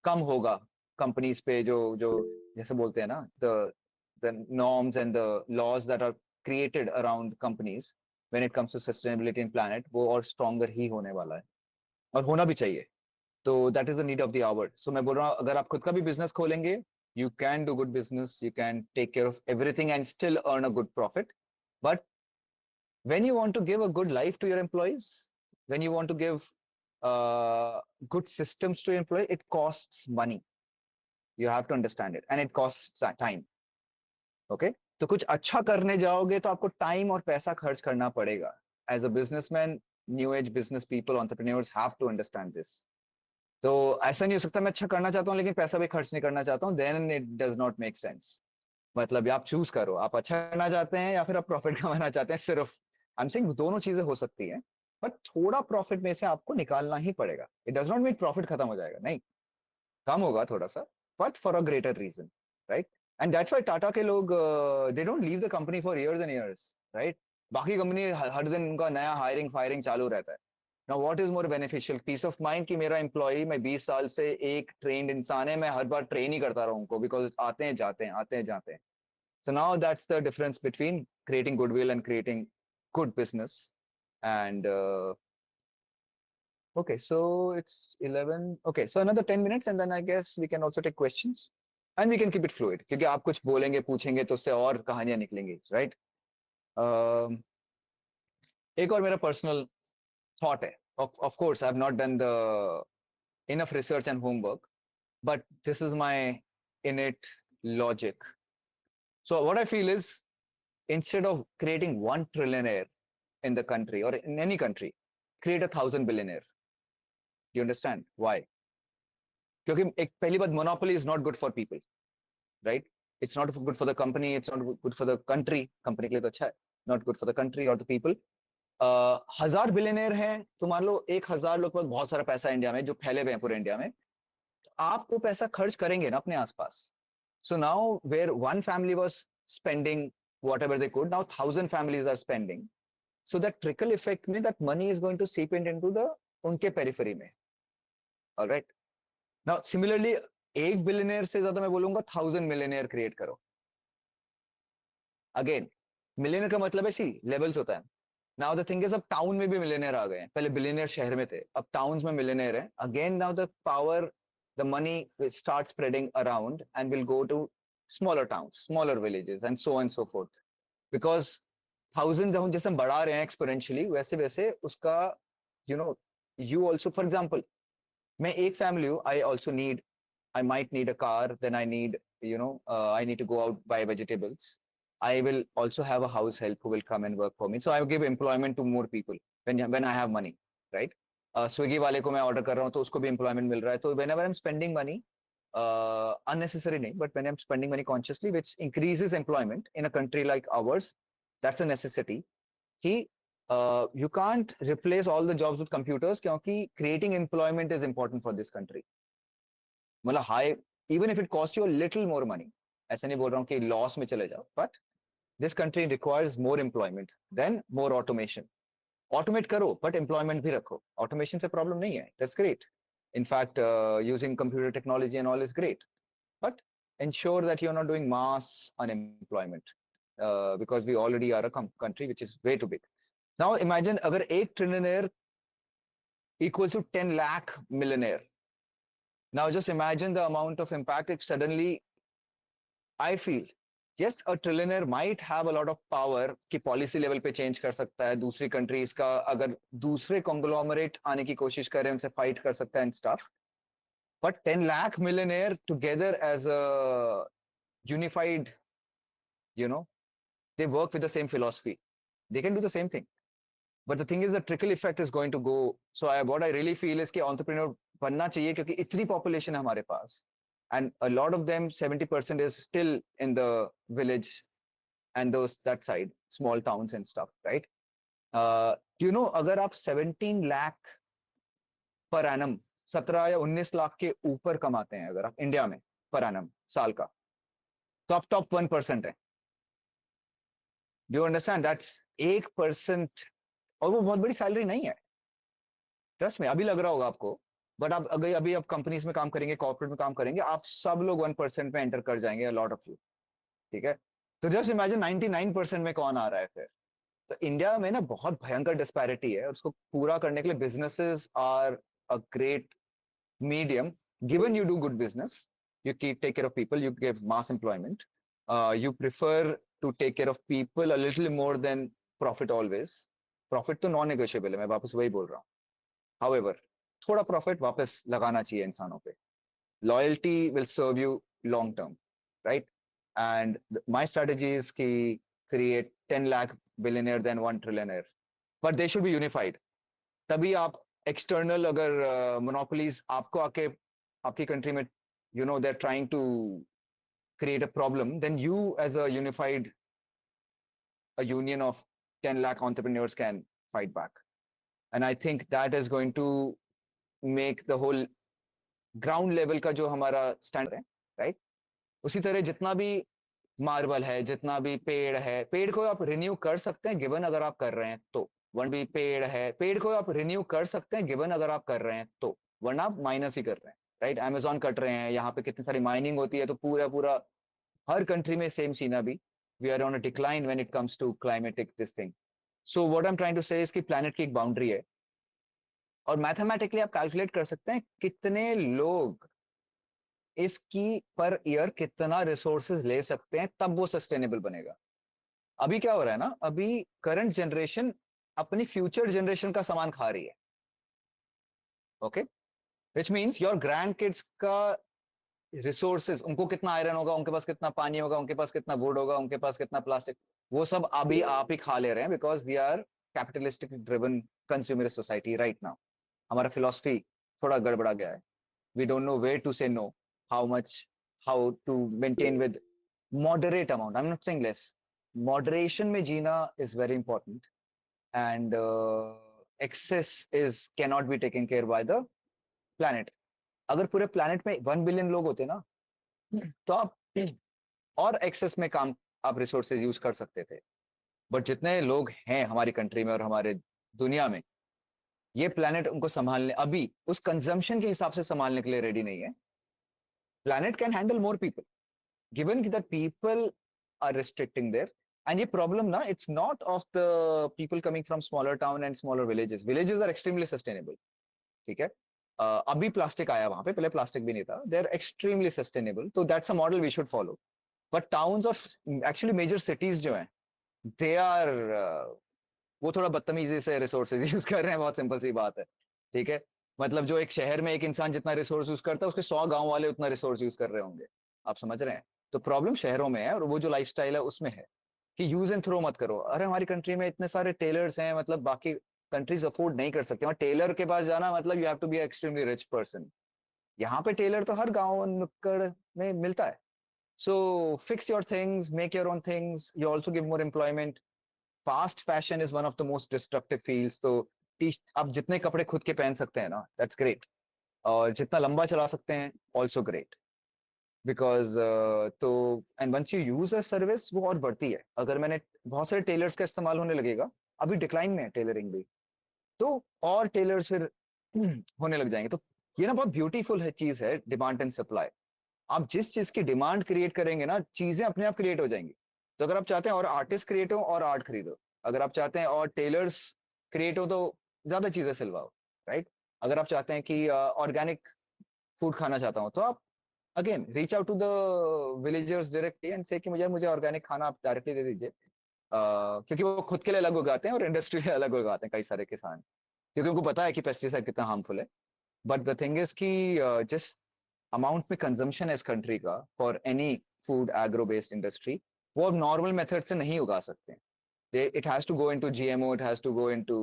कम होगा companies पे जो जो जैसे बोलते हैं ना the norms and the laws that are created around companies when it comes to sustainability and planet, वो और stronger ही होने वाला है और होना भी चाहिए. तो that is the need of the hour. So मैं बोल रहा हूँ अगर आप खुद का भी बिजनेस खोलेंगे, you can do good business, you can take care of everything and still earn a good profit. But when you want to give a good life to your employees, when you want to give good systems to employ, it costs money. You have to understand it, and it costs time. Okay, तो कुछ अच्छा करने जाओगे तो आपको time और पैसा खर्च करना पड़ेगा. As a businessman, new age business people, entrepreneurs have to understand this. तो ऐसा नहीं हो सकता मैं अच्छा करना चाहता हूँ लेकिन पैसा भी खर्च नहीं करना चाहता हूँ. Then it does not make sense. मतलब आप चूज करो, आप अच्छा करना चाहते हैं या फिर आप प्रॉफिट कमाना चाहते हैं. सिर्फ आई एम सेइंग दोनों चीजें हो सकती हैं, बट थोड़ा प्रॉफिट में से आपको निकालना ही पड़ेगा. It does not mean profit खत्म हो जाएगा, नहीं, कम होगा थोड़ा सा, but for a greater reason, right. And that's why Tata के लोग they don't leave the company for years and years, right. बाकी कंपनी हर दिन उनका नया हायरिंग फायरिंग चालू रहता है. Now what is more beneficial, peace of mind कि मेरा एम्प्लॉय, मैं 20 साल से एक ट्रेन्ड इंसान है, मैं हर बार ट्रेन ही करता रहूं उनको, बिकॉज आते हैं जाते हैं आते हैं जाते हैं. So now that's the difference between creating goodwill and creating good business. And okay, so it's 11. Okay, so another 10 minutes and then I guess we can also take questions and we can keep it fluid. क्योंकि आप कुछ बोलेंगे पूछेंगे तो उससे और कहानियां निकलेंगी, right? एक और मेरा personal thought है. Of course, I have not done the enough research and homework, but this is my innate logic. So what I feel is, instead of creating 1 trillionaire in the country or in any country, create 1,000 billionaire. You understand why? क्योंकि एक पहली बात, monopoly is not good for people, right? It's not good for the company, it's not good for the country. Company के लिए तो अच्छा है, not good for the country or the people. 1,000 billionaire हैं तो मान लो 1,000 लोग पास बहुत सारा पैसा है इंडिया में जो फैले हुए हैं पूरे इंडिया में, तो आप वो पैसा खर्च करेंगे ना अपने आसपास. So now where one family was spending whatever they could, now 1,000 families are spending. So that trickle effect में that money is going to seep into the उनके periphery में. All right. Now similarly, 1 billionaire से ज्यादा मैं बोलूंगा 1,000 millionaire create करो. Again millionaire का मतलब है सी लेवल्स होता है. नाउ द थिंग इज अब टाउन में भी मिलियनियर आ गए हैं. पहले बिलियनियर शहर में थे, अब टाउन्स में मिलियनियर है. Again now the power, the money will start spreading around and will go to smaller towns, smaller villages and so forth. Because 1,000 जब जैसे हम बढ़ा रहे हैं एक्सपोनेंशियली, वैसे वैसे उसका you know you also, for example मैं एक फैमिली हूँ, I also need, I might need a car, then I need, I need to go out buy vegetables. I will also have a house help who will come and work for me. So I will give employment to more people when I have money, right? Swiggy वाले को मैं order कर रहा हूँ तो उसको भी employment मिल रहा है. तो whenever I'm spending money, unnecessary नहीं, but when I'm spending money consciously, which increases employment in a country like ours, that's a necessity. कि you can't replace all the jobs with computers क्योंकि creating employment is important for this country. मतलब high, even if it costs you a little more money, ऐसे नहीं बोल रहा हूँ कि loss में चले जाओ, but this country requires more employment then more automation. Automate करो but employment भी रखो. Automation से problem नहीं है, that's great. In fact, using computer technology and all is great, but ensure that you're not doing mass unemployment, because we already are a country which is way too big. Now imagine अगर एक trillionaire equals to 10 lakh millionaire. Now just imagine the amount of impact if suddenly, I feel, yes, a trillionaire might have a lot of power कि policy level पे change कर सकता है, दूसरी countries का अगर दूसरे conglomerate आने की कोशिश करें उनसे fight कर सकता है and stuff. But 10 lakh millionaire together as a unified, you know, they work with the same philosophy. They can do the same thing. But the thing is, the trickle effect is going to go. So what I really feel is कि entrepreneur बनना चाहिए क्योंकि इतनी population है हमारे पास, and a lot of them, 70% is still in the village and those that side, small towns and stuff, right? You know, अगर आप 17 lakh per annum, 17 या 19 लाख के ऊपर कमाते हैं अगर आप इंडिया में per annum साल का, तो आप top 1% है. Do you understand? That's 1%, और वो बहुत बड़ी सैलरी नहीं है, ट्रस्ट में. अभी लग रहा होगा आपको, बट आप अगर अभी आप कंपनीज में काम करेंगे, कॉर्पोरेट में काम करेंगे, आप सब लोग 1% में एंटर कर जाएंगे, लॉट ऑफ यू. ठीक है, तो जस्ट इमेजिन 99% में कौन आ रहा है फिर. तो इंडिया में ना बहुत भयंकर डिस्पैरिटी है, उसको पूरा करने के लिए businesses are a great medium. Given you do good business, you take care of people, you give mass employment, you prefer to take care of people a little more than profit always. Profit तो non negotiable है, मैं वापस वही बोल रहा हूँ. However, थोड़ा profit वापस लगाना चाहिए इंसानों पे. Loyalty will serve you long term, right? And my strategy is कि create 10 lakh billionaire than 1 trillionaire, but they should be unified. तभी आप एक्सटर्नल अगर मोनोपोलीज आपको आके आपकी कंट्री में, you know, they're trying to create a problem, then you as a unified, a union of 10 lakh entrepreneurs can fight back. And I think that is going to make the whole ground level का जो हमारा stand है, right? उसी तरह जितना भी marble है, जितना भी पेड़ है, पेड़ को आप रिन्यू कर सकते हैं गिवन अगर आप कर रहे हैं तो. वन भी पेड़ है, पेड़ को आप रिन्यू कर सकते हैं गिवन अगर आप कर रहे हैं तो, वरना आप माइनस ही कर रहे हैं, राइट? अमेजोन कट रहे हैं, यहाँ पे कितनी सारी माइनिंग होती है, तो पूरा पूरा हर कंट्री में सेम सीन. अभी we are on a decline when it comes to climatic this thing. So what I am trying to say is कि प्लैनेट की एक बाउंड्री है, और मैथमेटिकली आप कैलकुलेट कर सकते हैं कितने लोग इसकी पर ईयर कितना रिसोर्सेज ले सकते हैं, तब वो सस्टेनेबल बनेगा. अभी क्या हो रहा है ना, अभी करंट जनरेशन अपनी फ्यूचर जनरेशन का सामान खा रही है. Okay, which means your grand kids का रिसोर्सेज, उनको कितना आयरन होगा, उनके पास कितना पानी होगा, उनके पास कितना वुड होगा, उनके पास कितना प्लास्टिक, वो सब अभी आप ही खा ले रहे हैं, because we are capitalistic driven consumerist society right now. हमारा फिलोसफी थोड़ा गड़बड़ा गया है. We don't know where to say no, how much, how to maintain with moderate amount. I'm not saying less. Moderation में जीना is very important, and excess is cannot be taken care by the planet. अगर पूरे planet में 1 billion लोग होते ना, तो आप और excess में काम आप resources use कर सकते थे. But जितने लोग हैं हमारी कंट्री में और हमारे दुनिया में, ये planet उनको संभालने अभी उस consumption के हिसाब से संभालने के लिए ready नहीं है. Planet can handle more people, given that people are restricting there. And ये problem ना, it's not of the people coming from smaller town and smaller villages. Villages are extremely sustainable. ठीक है, अभी प्लास्टिक आया वहां पे, पहले प्लास्टिक भी नहीं था. They are extremely sustainable. So that's a model we should follow. But towns और actually major cities जो हैं, they are वो थोड़ा बदतमीजी से रिसोर्सेज यूज कर रहे हैं. बहुत सिंपल सी बात है, ठीक है. मतलब जो एक शहर में एक इंसान जितना रिसोर्स यूज करता है, उसके 100 गांव वाले उतना रिसोर्स यूज कर रहे होंगे. आप समझ रहे हैं? तो प्रॉब्लम शहरों में है, और वो जो लाइफस्टाइल है उसमें है कि यूज एंड थ्रो मत करो. अरे हमारी कंट्री में इतने सारे टेलर्स हैं, मतलब बाकी कंट्रीज अफोर्ड नहीं कर सकते. वहां टेलर के पास जाना मतलब you have to be extremely rich person. यहाँ पे टेलर तो हर गांव नुक्कड़ में मिलता है. So fix your things, make your own things. You also give more employment. Fast fashion is one of the most destructive fields. तो आप जितने कपड़े खुद के पहन सकते हैं ना, that's great. और जितना लंबा चला सकते हैं, also great. Because तो and once you use a service, वो और बढ़ती है. अगर मैंने बहुत सारे टेलर्स का इस्तेमाल होने लगेगा, अभी डिक्लाइन में है टेलरिंग भी, तो और टेलर्स फिर होने लग जाएंगे. तो ये ना बहुत ब्यूटीफुल है, चीज है डिमांड एंड सप्लाई. आप जिस चीज की डिमांड क्रिएट करेंगे ना, चीजें अपने आप क्रिएट हो जाएंगी. तो अगर आप चाहते हैं और आर्टिस्ट क्रिएट हो, और आर्ट खरीदो. अगर आप चाहते हैं और टेलर्स क्रिएट हो, तो ज्यादा चीजें सिलवाओ. राइट. अगर आप चाहते हैं कि ऑर्गेनिक फूड खाना चाहता हूँ, तो आप again reach out to the villagers directly and say कि मुझे मुझे ऑर्गेनिक खाना आप डायरेक्टली दे दीजिए. क्योंकि वो खुद के लिए अलग उगाते हैं और इंडस्ट्री के लिए अलग उगाते हैं कई सारे किसान, क्योंकि उनको पता है कि पेस्टिसाइड कितना हार्मफुल है. बट द थिंग इज कि जिस अमाउंट में कंजम्पशन है इस कंट्री का for any food agro based industry, वो अब नॉर्मल मेथड से नहीं उगा सकते हैं. It has to go into GMO, it has to go into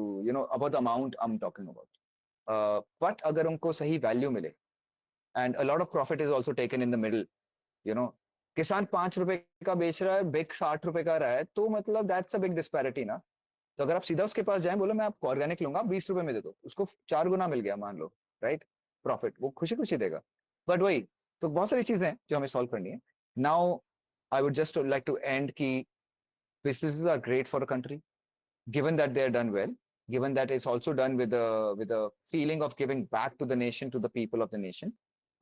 about the amount I am talking about. But अगर उनको सही वैल्यू मिले and a lot of profit is also taken in the middle, you know किसान 5 रुपए का बेच रहा है, बिग 60 रुपए का रहा है, तो मतलब दैट्स अ बिग डिस्पैरिटी ना. तो अगर आप सीधा उसके पास जाएं, बोलो मैं आपको ऑर्गेनिक लूंगा, 20 रुपए में दे दो, उसको 4 गुना मिल गया मान लो. राइट. प्रॉफिट वो खुशी खुशी देगा. बट वही, तो बहुत सारी चीजें हैं जो हमें सॉल्व करनी है. Now I would just like to end की businesses are great for a country, given that they are done well, given that it's also done with a feeling of giving back to the nation, to the people of the nation.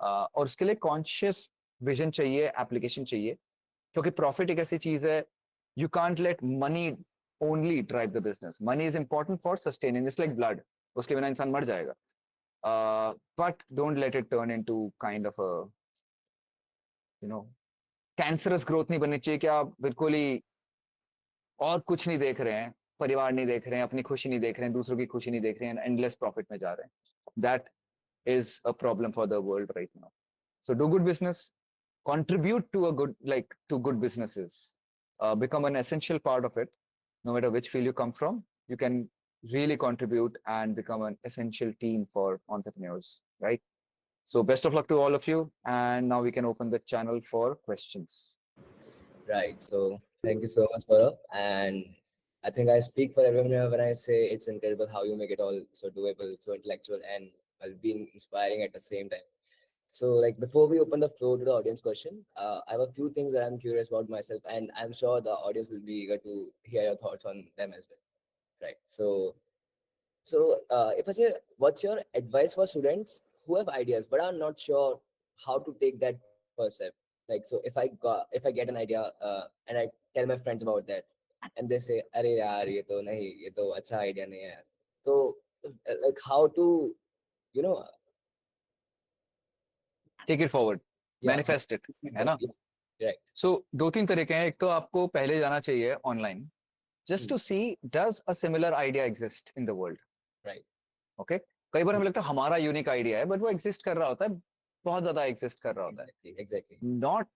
और उसके लिए conscious vision चाहिए, application चाहिए. क्योंकि profit एक ऐसी चीज है, you can't let money only drive the business. Money is important for sustaining, it's like blood, उसके बिना इंसान मर जाएगा. But don't let it turn into kind of you know cancerous growth. नहीं बननी चाहिए कि आप बिल्कुल ही और कुछ नहीं देख रहे हैं, परिवार नहीं देख रहे हैं, अपनी खुशी नहीं देख रहे हैं, दूसरों की खुशी नहीं देख रहे हैं, एंडलेस प्रॉफिट में जा रहे हैं. That is a problem for the world right now. So do good business, contribute to a good, like to good businesses, become an essential part of it. No matter which field you come from, you can really contribute and become an essential team for entrepreneurs, right? So best of luck to all of you. And now we can open the channel for questions. Right. So thank you so much, Gaurav. And I think I speak for everyone here when I say it's incredible how you make it all so doable, so intellectual, and while being inspiring at the same time. So, like before we open the floor to the audience question, I have a few things that I'm curious about myself, and I'm sure the audience will be eager to hear your thoughts on them as well. Right. So, if I say, what's your advice for students who have ideas but are not sure how to take that first step? Like, so if I get an idea and I tell my friends about that, and they say, "Arey yaar, ye to acha idea nahi hai." So, like, how to, you know, Take it forward, yeah, manifest it, है yeah, ना. right, So दो तीन तरीके हैं. एक तो आपको पहले जाना चाहिए online, just hmm, to see does a similar idea exist in the world. right, okay. कई बार हमें लगता है हमारा यूनिक आइडिया है, बट वो एग्जिस्ट कर रहा होता है, बहुत ज्यादा एग्जिस्ट कर रहा होता है. exactly.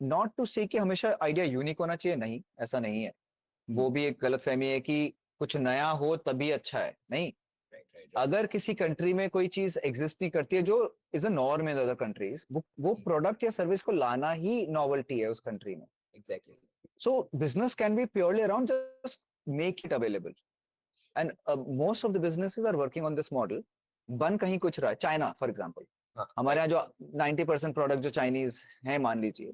नॉट टू से कि हमेशा आइडिया यूनिक होना चाहिए, नहीं, ऐसा नहीं है. Hmm, वो भी एक गलत फहमी है कि कुछ नया हो तभी अच्छा है, नहीं. right, अगर किसी कंट्री में कोई चीज एग्जिस्ट नहीं करती है जो is a norm in other countries, वो hmm, प्रोडक्ट या सर्विस को लाना ही नॉवल्टी है उस कंट्री में. exactly. So business can be purely around just make it available. And most of the businesses are working on this model. बन कहीं कुछ रहा है, चाइना फॉर एग्जाम्पल. हमारे Right, यहाँ जो 90% प्रोडक्ट जो चाइनीज है मान लीजिए,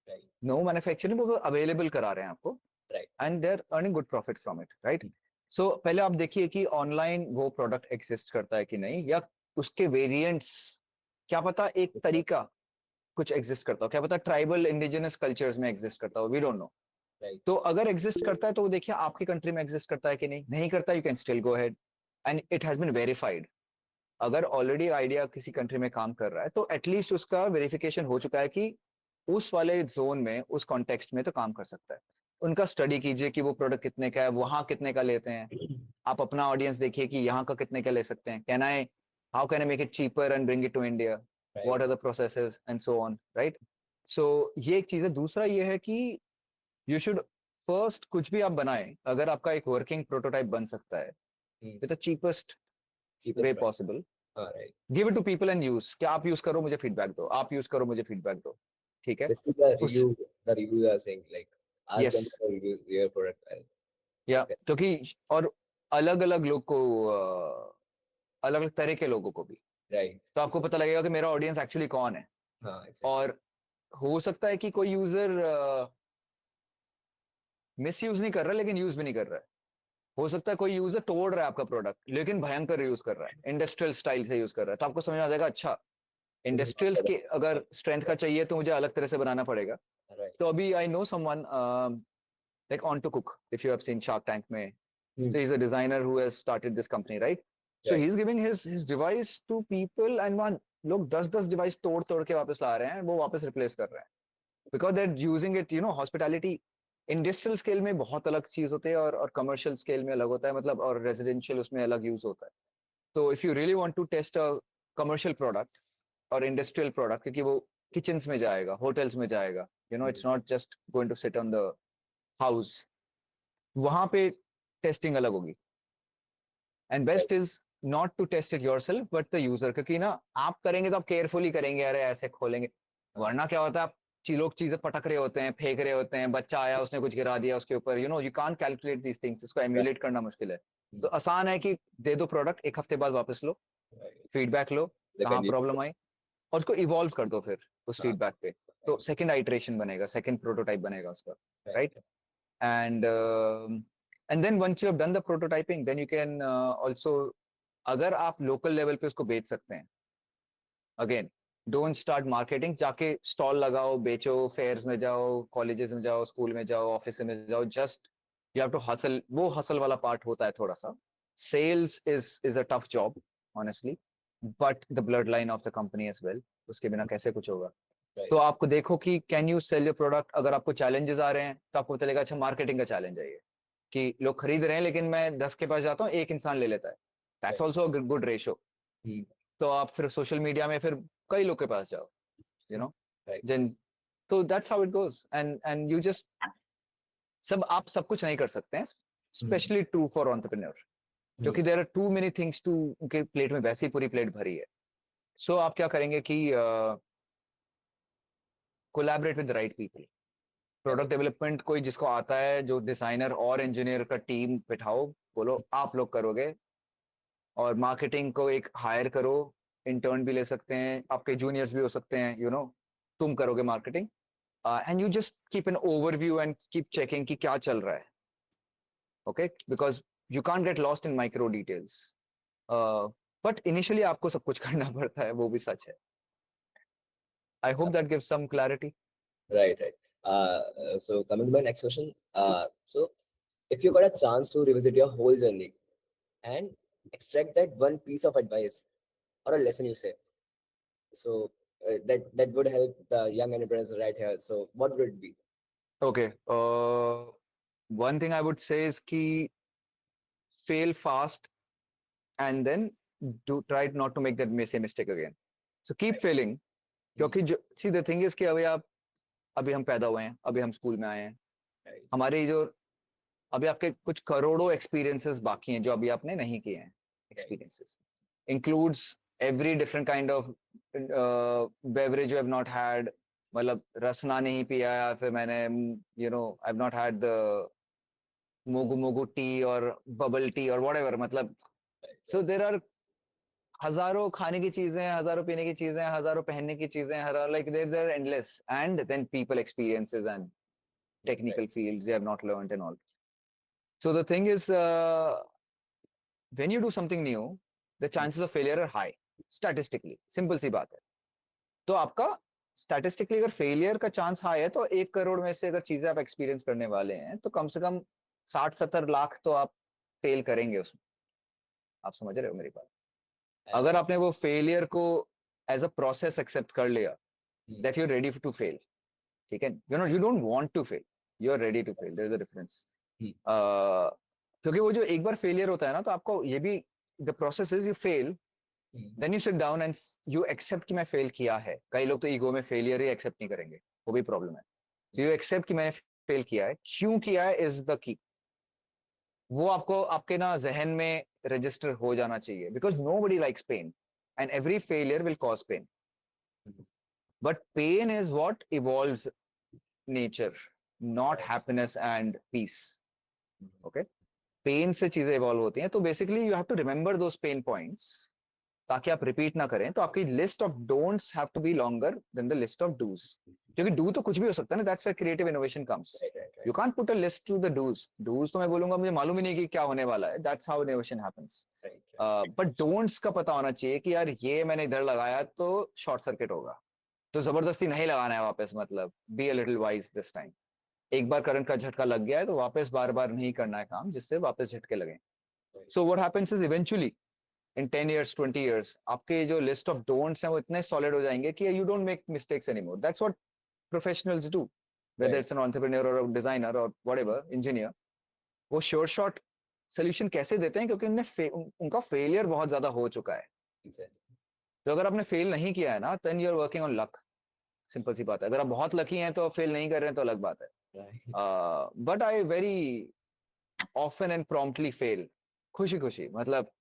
right, नो मैन्युफैक्चरिंग, वो अवेलेबल करा रहे हैं आपको, right. And they are earning good profit from it, right. So पहले आप देखिए कि ऑनलाइन वो प्रोडक्ट एग्जिस्ट करता है कि नहीं, या उसके वेरिएंट्स, क्या पता एक Yes, sir. तरीका कुछ एग्जिस्ट करता हो, क्या पता ट्राइबल इंडिजिनस कल्चर्स में एग्जिस्ट करता हो, वी डोंट नो. Right, तो अगर एग्जिस्ट करता है तो वो देखिए आपकी कंट्री में एग्जिस्ट करता है कि नहीं. नहीं करता, you can still go ahead and it has been verified. अगर ऑलरेडी आइडिया किसी कंट्री में काम कर रहा है, तो एटलीस्ट उसका वेरिफिकेशन हो चुका है कि उस वाले जोन में, उस कॉन्टेक्स्ट में तो काम कर सकता है. उनका स्टडी कीजिए कि वो प्रोडक्ट कितने का है, वहां कितने का लेते हैं. आप अपना ऑडियंस देखिए कि यहाँ का कितने का ले सकते हैं. Can I, how can I make it cheaper and bring it to India, right. What are the processes and so on, right. So ये एक चीज है. दूसरा ये है कि यू शुड फर्स्ट, कुछ भी आप बनाएं, अगर आपका एक वर्किंग प्रोटोटाइप बन सकता है Hmm. With the cheapest way Cheapest price. Possible, हाँ, right. Give it to people and use, कि आप यूज करो मुझे फीडबैक दो, आप यूज करो मुझे फीडबैक दो, ठीक है। Basically, उस the review you are saying, like, ask yes, them to review your product well. या Okay. क्योंकि और अलग अलग लोग को, अलग अलग तरह के लोगों को भी, Right. तो आपको So, पता लगेगा कि मेरा ऑडियंस एक्चुअली कौन है। हाँ, exactly. और हो सकता है कि कोई यूजर मिस यूज नहीं कर रहा लेकिन यूज भी नहीं कर रहा है। हो सकता है कोई यूजर तोड़ रहा है आपका प्रोडक्ट लेकिन भयंकर यूज कर रहा है, इंडस्ट्रियल स्टाइल से यूज कर रहा है, तो आपको समझ में आ जाएगा अच्छा This is not industrials the के best. अगर स्ट्रेंथ का चाहिए तो मुझे अलग तरह से बनाना पड़ेगा। Right. तो अभी I know someone like on to cook, if you have seen Shark Tank में, Hmm. so he's a designer who has started this company, right? So Right. he's giving his device to people and one लोग 10-10 device तोड़ तोड़ के वापस ला रहे हैं, वो वापस रिप्लेस कर रहे हैं because they are using it, you know hospitality industrial scale में बहुत अलग चीज होती है और कमर्शियल स्केल में अलग होता है, मतलब और रेजिडेंशियल उसमें अलग यूज होता है। तो if you really want to test a commercial product और इंडस्ट्रियल प्रोडक्ट, क्योंकि वो किचन्स में जाएगा, होटल्स में जाएगा, you know Hmm. It's not just going to sit on the house, वहां पे टेस्टिंग अलग होगी। And Right. Best is not to test it yourself but the user, क्योंकि ना आप करेंगे तो आप केयरफुली करेंगे, अरे ऐसे खोलेंगे, हाँ. वरना क्या होता है आप लोग चीजें पटक रहे होते हैं, फेंक रहे होते हैं, बच्चा आया उसने कुछ गिरा दिया उसके ऊपर, you know you can't calculate these things, इसको Right. एम्यूलेट करना मुश्किल है। Hmm. तो आसान है कि दे दो प्रोडक्ट, एक हफ्ते बाद वापस लो, Right. फीडबैक लो, The कहाँ condition. प्रॉब्लम आई, और उसको इवॉल्व कर दो फिर उस हाँ. फीडबैक पे। तो Right. सेकंड आइटरेशन बनेगा, सेकंड प्रोटोटाइप बनेगा उसका, Right. Right. And and then once you have done the prototyping then you can also, अगर आप लोकल लेवल पे उसको बेच सकते हैं, अगेन डोंट स्टार्ट मार्केटिंग, जाके स्टॉल लगाओ, बेचो, फेयर्स में जाओ, कॉलेजेस में जाओ, स्कूल में जाओ, ऑफिस में जाओ, just you have to hustle, वो हसल वाला पार्ट होता है थोड़ा सा। Sales is a tough job honestly, but the blood line of the company as well, उसके बिना कैसे कुछ होगा। तो Right. आपको देखो कि can you sell your product, अगर आपको चैलेंजेस आ रहे हैं तो आपको चलेगा अच्छा मार्केटिंग का चैलेंज है ये, कि लोग खरीद रहे हैं लेकिन मैं 10 के पास जाता हूँ, एक इंसान ले लेता है, that's Right. Also good ratio. Hmm. तो आप फिर सोशल मीडिया में फिर कई लोग के पास जाओ, यू नो Right. देन, तो that's how it goes, and you just, सब आप सब कुछ नहीं कर सकते हैं, Hmm. Especially true for entrepreneur, Hmm. क्योंकि there are too many things to, उनके प्लेट में वैसे ही पूरी प्लेट भरी है। सो आप क्या करेंगे कि collaborate with the right people, product Right. Development कोई जिसको आता है, जो डिजाइनर और इंजीनियर का टीम बिठाओ, बोलो आप लोग करोगे, और मार्केटिंग को एक हायर करो, इंटर्न भी ले सकते हैं, आपके जूनियर्स भी हो सकते हैं, यू नो तुम करोगे marketing, and you just keep an overview and keep checking कि क्या चल रहा है, okay, because you can't get lost in micro details, but initially आपको सब कुछ करना पड़ता है, वो भी सच है। I hope that gives some clarity. Right. Right. So coming to my next question. So if you got a chance to revisit your whole journey and extract that one piece of advice or a lesson you say, so that would help the young entrepreneurs right here. So what would it be? Okay, one thing I would say is कि fail fast and then do try not to make that same mistake again, so keep Right. Failing, Hmm. क्योंकि जो see the thing is कि अभी आप, अभी हम पैदा हुए हैं, अभी हम स्कूल में आए हैं, Right. हमारे जो अभी आपके कुछ करोड़ों एक्सपीरियंसेस बाकी हैं जो अभी आपने नहीं किए हैं, Right. Experiences includes every different kind of beverage you have not had, मतलब रसना नहीं पिया, या फिर मैंने you know I have not had the Mogu Mogu tea और बबल टी और व्हाटएवर, मतलब Right. So Right. There are हजारों खाने की चीजें, हजारों पीने की चीजें, हजारों पहनने की चीजें, हर like there endless, and then people experiences and Right. technical fields they have not learned and all. So the thing is, when you do something new, the Hmm. chances of failure are high, statistically, simple सी बात है। तो आपका statistically अगर failure का chance high है, तो 1 करोड़ में से अगर चीजें आप एक्सपीरियंस करने वाले हैं तो कम से कम 60-70 लाख तो आप फेल करेंगे उसमें, आप समझ रहे हो मेरी बात। अगर And आपने वो फेलियर को एज अ प्रोसेस एक्सेप्ट कर लिया, hmm. That you ready to fail, ठीक है, you don't want to fail, you are ready to fail, there is a difference. Hmm. क्योंकि वो जो एक बार फेलियर होता है ना, तो आपको ये भी, the process is you fail, Hmm. Then you sit down and you accept कि मैं फेल किया है। कई लोग तो ईगो में फेलियर ही एक्सेप्ट नहीं करेंगे, वो भी प्रॉब्लम है। सो यू एक्सेप्ट कि मैंने फेल किया है, क्यों किया है इज द की, वो आपको आपके ना जहन में रजिस्टर हो जाना चाहिए, because nobody likes pain, and every failure will cause pain, but pain is what evolves nature, not happiness and peace. Okay, pain से चीजें इवॉल्व होती हैं, तो basically you have to remember those pain points, ताकि आप repeat ना करें। तो आपकी list of don'ts have to be longer than the list of dos, क्योंकि डू तो कुछ भी हो सकता है ना, that's where creative innovation comes. You can't put a list to the dos, dos तो मैं बोलूंगा मुझे मालूम ही नहीं कि क्या होने वाला है, that's how innovation happens. But don'ts का पता होना चाहिए कि यार ये मैंने इधर लगाया तो शॉर्ट सर्किट होगा, तो जबरदस्ती नहीं लगाना है वापस, मतलब be a little wise this time. एक बार करंट का झटका लग गया है तो वापस बार बार नहीं करना है काम जिससे वापस झटके लगे। So what happens is eventually in 10 years 20 years आपके जो लिस्ट ऑफ डोंट्स हैं वो इतने सॉलिड हो जाएंगे कि you don't make mistakes anymore. That's what professionals do, whether it's an entrepreneur और डिजाइनर और व्हाटएवर इंजीनियर। वो श्योर शॉट सोल्यूशन कैसे देते हैं, क्योंकि उनका फेलियर बहुत ज्यादा हो चुका है। तो अगर आपने फेल नहीं किया है ना, then you are working on luck, simple सी बात है। अगर आप बहुत लकी हैं तो फेल नहीं कर रहे हैं तो अलग बात है। But I very often and promptly fail, खुशी खुशी, मतलब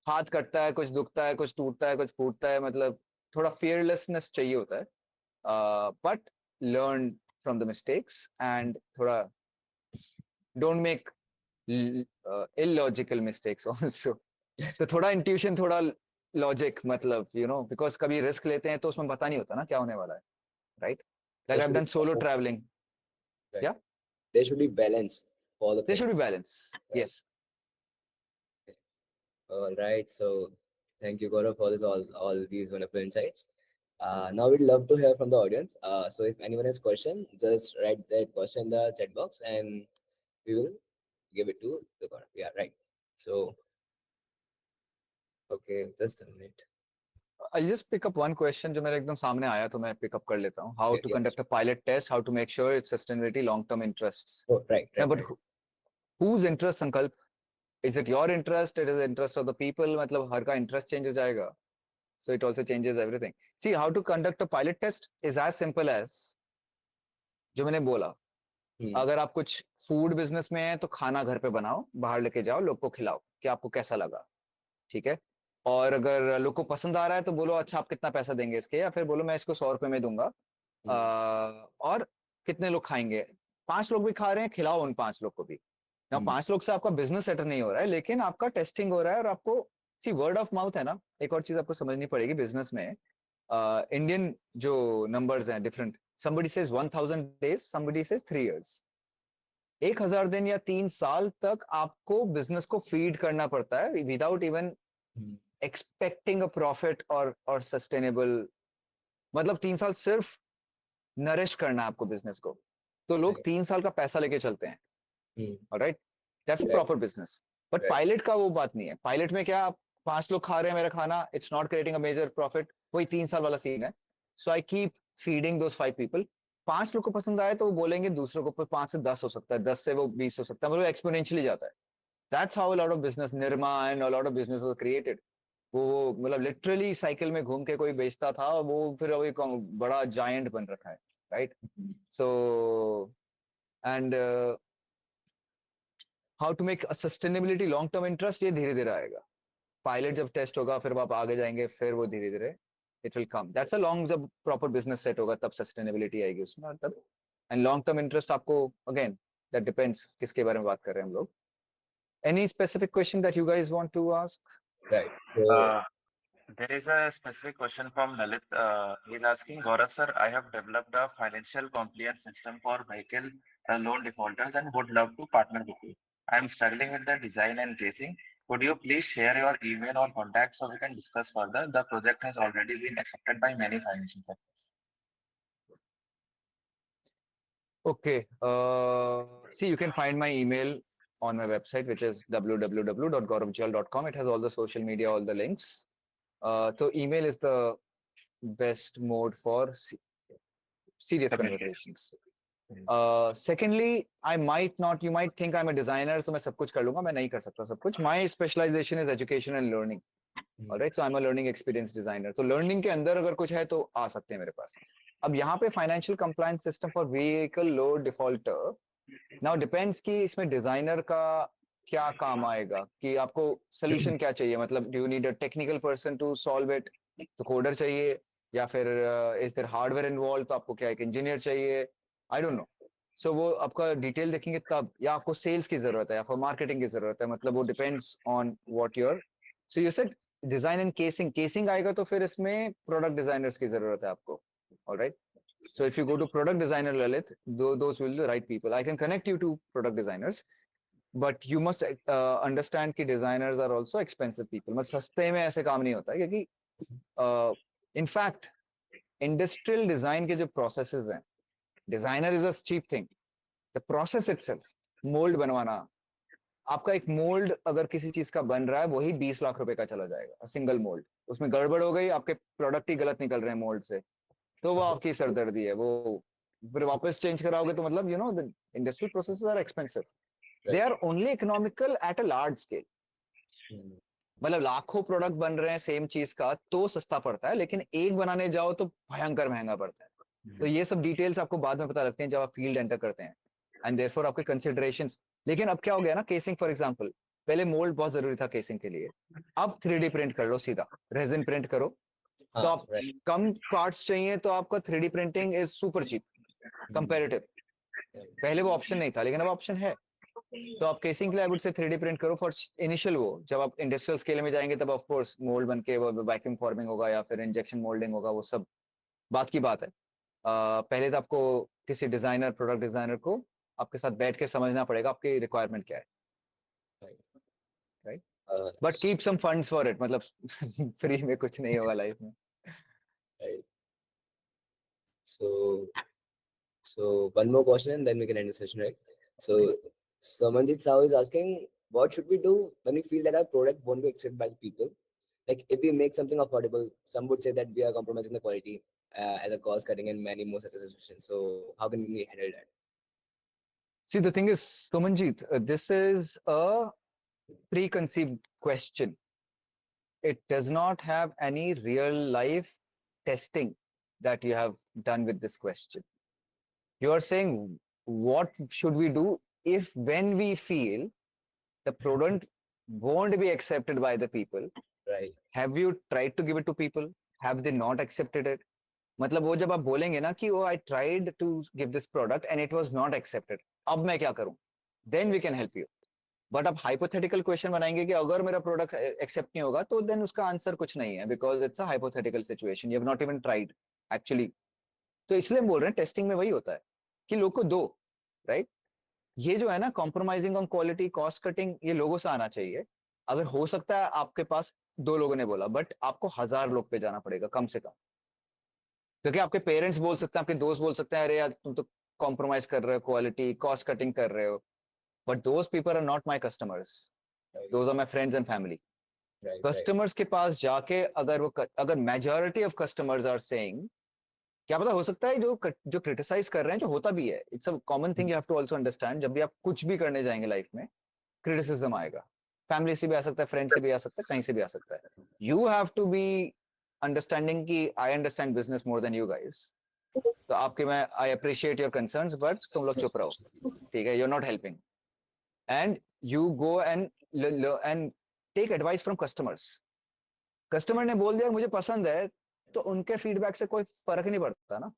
हाथ कटता है, कुछ दुखता है, कुछ टूटता है, कुछ फूटता है, मतलब थोड़ा फियरलेसनेस चाहिए होता है। But learn from the mistakes and थोड़ा don't make illogical mistakes also. तो थोड़ा इंट्यूशन, थोड़ा लॉजिक, मतलब बिकॉज कभी रिस्क लेते हैं तो उसमें पता नहीं होता ना क्या होने वाला है, right? Like I have done solo travelling, या there should be balance for the there should things, be balance, right? yes. All right, so thank you, Gaurav, for this all these wonderful insights. Now we'd love to hear from the audience. So if anyone has question, just write that question in the chat box, and we will give it to the Gaurav. Yeah, right. So okay, just a minute. I'll just pick up one question जो मेरे एकदम सामने आया तो मैं pick up कर लेता हूँ. How Yeah, to yeah. conduct a pilot test, how to make sure it's sustainability, long-term interests. Oh, right, No, right, but right. whose interest, Sankalp? Is it your interest? It is the interest of the people? मतलब हर का interest change हो जाएगा. So it also changes everything. See, how to conduct a pilot test is as simple as जो मैंने बोला. अगर आप कुछ फूड बिजनेस में है तो खाना घर पे बनाओ, बाहर लेके जाओ, लोग को खिलाओ कि आपको कैसा लगा, ठीक है? और अगर लोग को पसंद आ रहा है तो बोलो अच्छा आप कितना पैसा देंगे इसके, या फिर बोलो मैं इसको 100 रुपए में दूंगा, और कितने लोग खाएंगे? 5 लोग भी खा रहे हैं, खिलाओ उन 5 लोग को भी ना। 5 लोग से आपका बिजनेस सेटल नहीं हो रहा है, लेकिन आपका टेस्टिंग हो रहा है, और आपको सी वर्ड ऑफ माउथ है ना। एक और चीज आपको समझनी पड़ेगी बिजनेस में, इंडियन जो नंबर्स हैं different, somebody says 1000 days, somebody says 3 years। 1000 दिन या 3 साल तक आपको बिजनेस को फीड करना पड़ता है without even expecting a profit और सस्टेनेबल, मतलब 3 साल सिर्फ नरिश करना है आपको बिजनेस को। तो लोग 3 साल का पैसा लेके चलते हैं, alright, that's proper business. But pilot का वो बात नहीं है। पायलट में क्या, आप 5 लोग खा रहे हैं मेरा खाना, it's not creating a major profit, वही 3 साल वाला सीन है। So I keep feeding those 5 people. 5 लोग को पसंद आए तो वो बोलेंगे, दूसरों को 5 से 10 हो सकता है, 10 से वो 20 हो सकता है, मतलब एक्सपोनेंशियली जाता है। That's how a lot of business, Nirma and a lot of business was created. वो मतलब लिटरली साइकिल में घूम के कोई बेचता था, वो फिर अभी बड़ा जायंट बन रखा है, right? So and how to make sustainability long term interest, ये धीरे धीरे आएगा। पायलट जब टेस्ट होगा फिर आप आगे जाएंगे, फिर वो धीरे धीरे it will come. That's a long, जब प्रॉपर बिजनेस सेट होगा तब सस्टेनेबिलिटी आएगी उसमें, और तब एंड लॉन्ग टर्म इंटरेस्ट आपको, अगेन दैट डिपेंड्स किसके बारे में बात कर रहे हैं हम लोग। Any specific question that you guys want to ask? Right. So There is a specific question from Lalit. He's asking, Gaurav sir, I have developed a financial compliance system for vehicle loan defaulters and would love to partner with you. I am struggling with the design and tracing. Could you please share your email or contact so we can discuss further? The project has already been accepted by many financial sectors. Okay. See, you can find my email on my website, which is www.gauravjuyal.com. It has all the social media, all the links. So email is the best mode for serious Communicate. conversations. Secondly, I might not, you might think I'm a designer, so मैं सब कुछ कर लूंगा, मैं नहीं कर सकता सब कुछ. My specialization is education and learning. Alright, so I'm a learning experience designer. तो learning के अंदर अगर कुछ है तो आ सकते हैं मेरे पास. अब यहाँ पे financial compliance system for vehicle load defaulter, now depends कि इसमें डिजाइनर का क्या काम आएगा, कि आपको सोल्यूशन क्या चाहिए, मतलब do you need a technical person to solve it, तो कोडर चाहिए, या फिर इज देयर हार्डवेयर इन्वॉल्व, तो आपको क्या एक इंजीनियर चाहिए, आई डोंट नो। सो वो आपका डिटेल देखेंगे तब, या आपको सेल्स की जरूरत है या फिर मार्केटिंग की जरूरत है, मतलब वो depends on what your. So you said design and casing, casing आएगा तो फिर इसमें प्रोडक्ट डिजाइनर्स की जरूरत है आपको, alright. So if you go to product designer, Lalit, those will be the right people. I can connect you to product designers, but you must understand कि designers are also expensive people. मतलब सस्ते में ऐसे काम नहीं होता है, क्योंकि in fact industrial design के जो processes हैं, designer is a cheap thing. The process itself, mold बनवाना, आपका एक मोल्ड अगर किसी चीज का बन रहा है वही 20 लाख रुपए का चला जाएगा, सिंगल मोल्ड। उसमें गड़बड़ हो गई, आपके प्रोडक्ट ही गलत निकल रहे हैं मोल्ड से, तो वो आपकी सरदर्दी है। वो फिर वापस चेंज कराओगे तो मतलब the industrial processes are expensive, they are only economical at a large scale. मतलब लाखों प्रोडक्ट बन रहे हैं सेम चीज का तो सस्ता पड़ता है, लेकिन एक बनाने जाओ तो भयंकर महंगा पड़ता है। तो ये सब डिटेल्स आपको बाद में पता लगते हैं जब आप फील्ड एंटर करते हैं, एंड देयरफॉर आपके कंसिडरेशंस। लेकिन अब क्या हो गया ना, केसिंग फॉर एग्जांपल, पहले मोल्ड बहुत जरूरी था केसिंग के लिए, अब 3D प्रिंट कर लो सीधा, रेजिन प्रिंट करो, तो आप कम पार्ट्स चाहिए तो आपका 3D printing is super cheap comparative. पहले वो ऑप्शन नहीं था, लेकिन अब ऑप्शन है। तो आप केसिंग के लिए आई वुड से 3D प्रिंट करो फॉर इनिशियल। वो जब आप इंडस्ट्रियल स्केल में जाएंगे तब ऑफ कोर्स मोल्ड बन के वो वैक्यूम फॉर्मिंग होगा या फिर इंजेक्शन मोल्डिंग होगा, वो सब बात की बात है। पहले तो आपको किसी डिजाइनर, प्रोडक्ट डिजाइनर को आपके साथ बैठ के समझना पड़ेगा आपकी रिक्वायरमेंट क्या है, right. But keep some funds for it, मतलब फ्री में कुछ नहीं होगा लाइफ में। So, so one more question and then we can end the session, right? So, Samanjit Sahu is asking, what should we do when we feel that our product won't be accepted by the people? Like, if we make something affordable, some would say that we are compromising the quality as a cost cutting and many more such situations. So, how can we handle that? See, the thing is, Sumanjit, this is a preconceived question. It does not have any real life testing that you have done with this question. You are saying, what should we do if when we feel the product won't be accepted by the people? Right. Have you tried to give it to people? Have they not accepted it? मतलब वो जब आप बोलेंगे ना कि वो I tried to give this product and it was not accepted, अब मैं क्या करूं? Then we can help you. But आप हाइपोथेटिकल क्वेश्चन बनाएंगे कि अगर मेरा प्रोडक्ट एक्सेप्ट नहीं होगा, तो देन उसका आंसर कुछ नहीं है, because it's a hypothetical situation, you have not even tried actually. तो इसलिए हम बोल रहे हैं टेस्टिंग में वही होता है कि लोग को दो, राइट। ये जो है ना compromising on quality, cost cutting, ये लोगों से आना चाहिए। अगर हो सकता है आपके पास दो लोगों ने बोला, बट आपको 1000 लोग पे जाना पड़ेगा कम से कम, क्योंकि आपके पेरेंट्स बोल सकते हैं, आपके दोस्त बोल सकते हैं, अरे यार तुम तो कॉम्प्रोमाइज कर रहे हो, क्वालिटी कॉस्ट कटिंग कर रहे हो, but those people are not my customers, those are my friends and family. Customers के पास जाके अगर अगर majority of customers are saying, क्या पता हो सकता है जो क्रिटिसाइज कर रहे हैं जो होता भी है, it's a common thing, you have to also understand. जब भी आप कुछ भी करने जाएंगे लाइफ में, क्रिटिसिज्म आएगा, फैमिली से भी आ सकता है, फ्रेंड से भी आ सकता है, कहीं से भी आ सकता है। You have to be understanding कि I understand business more than you guys, तो आपके मैं I appreciate your concerns, but तुम लोग चुप रहो, ठीक है, you are not helping. And you go and take advice from customers. Customer ने बोल दिया मुझे पसंद है, तो उनके फीडबैक से कोई फर्क नहीं पड़ता ना।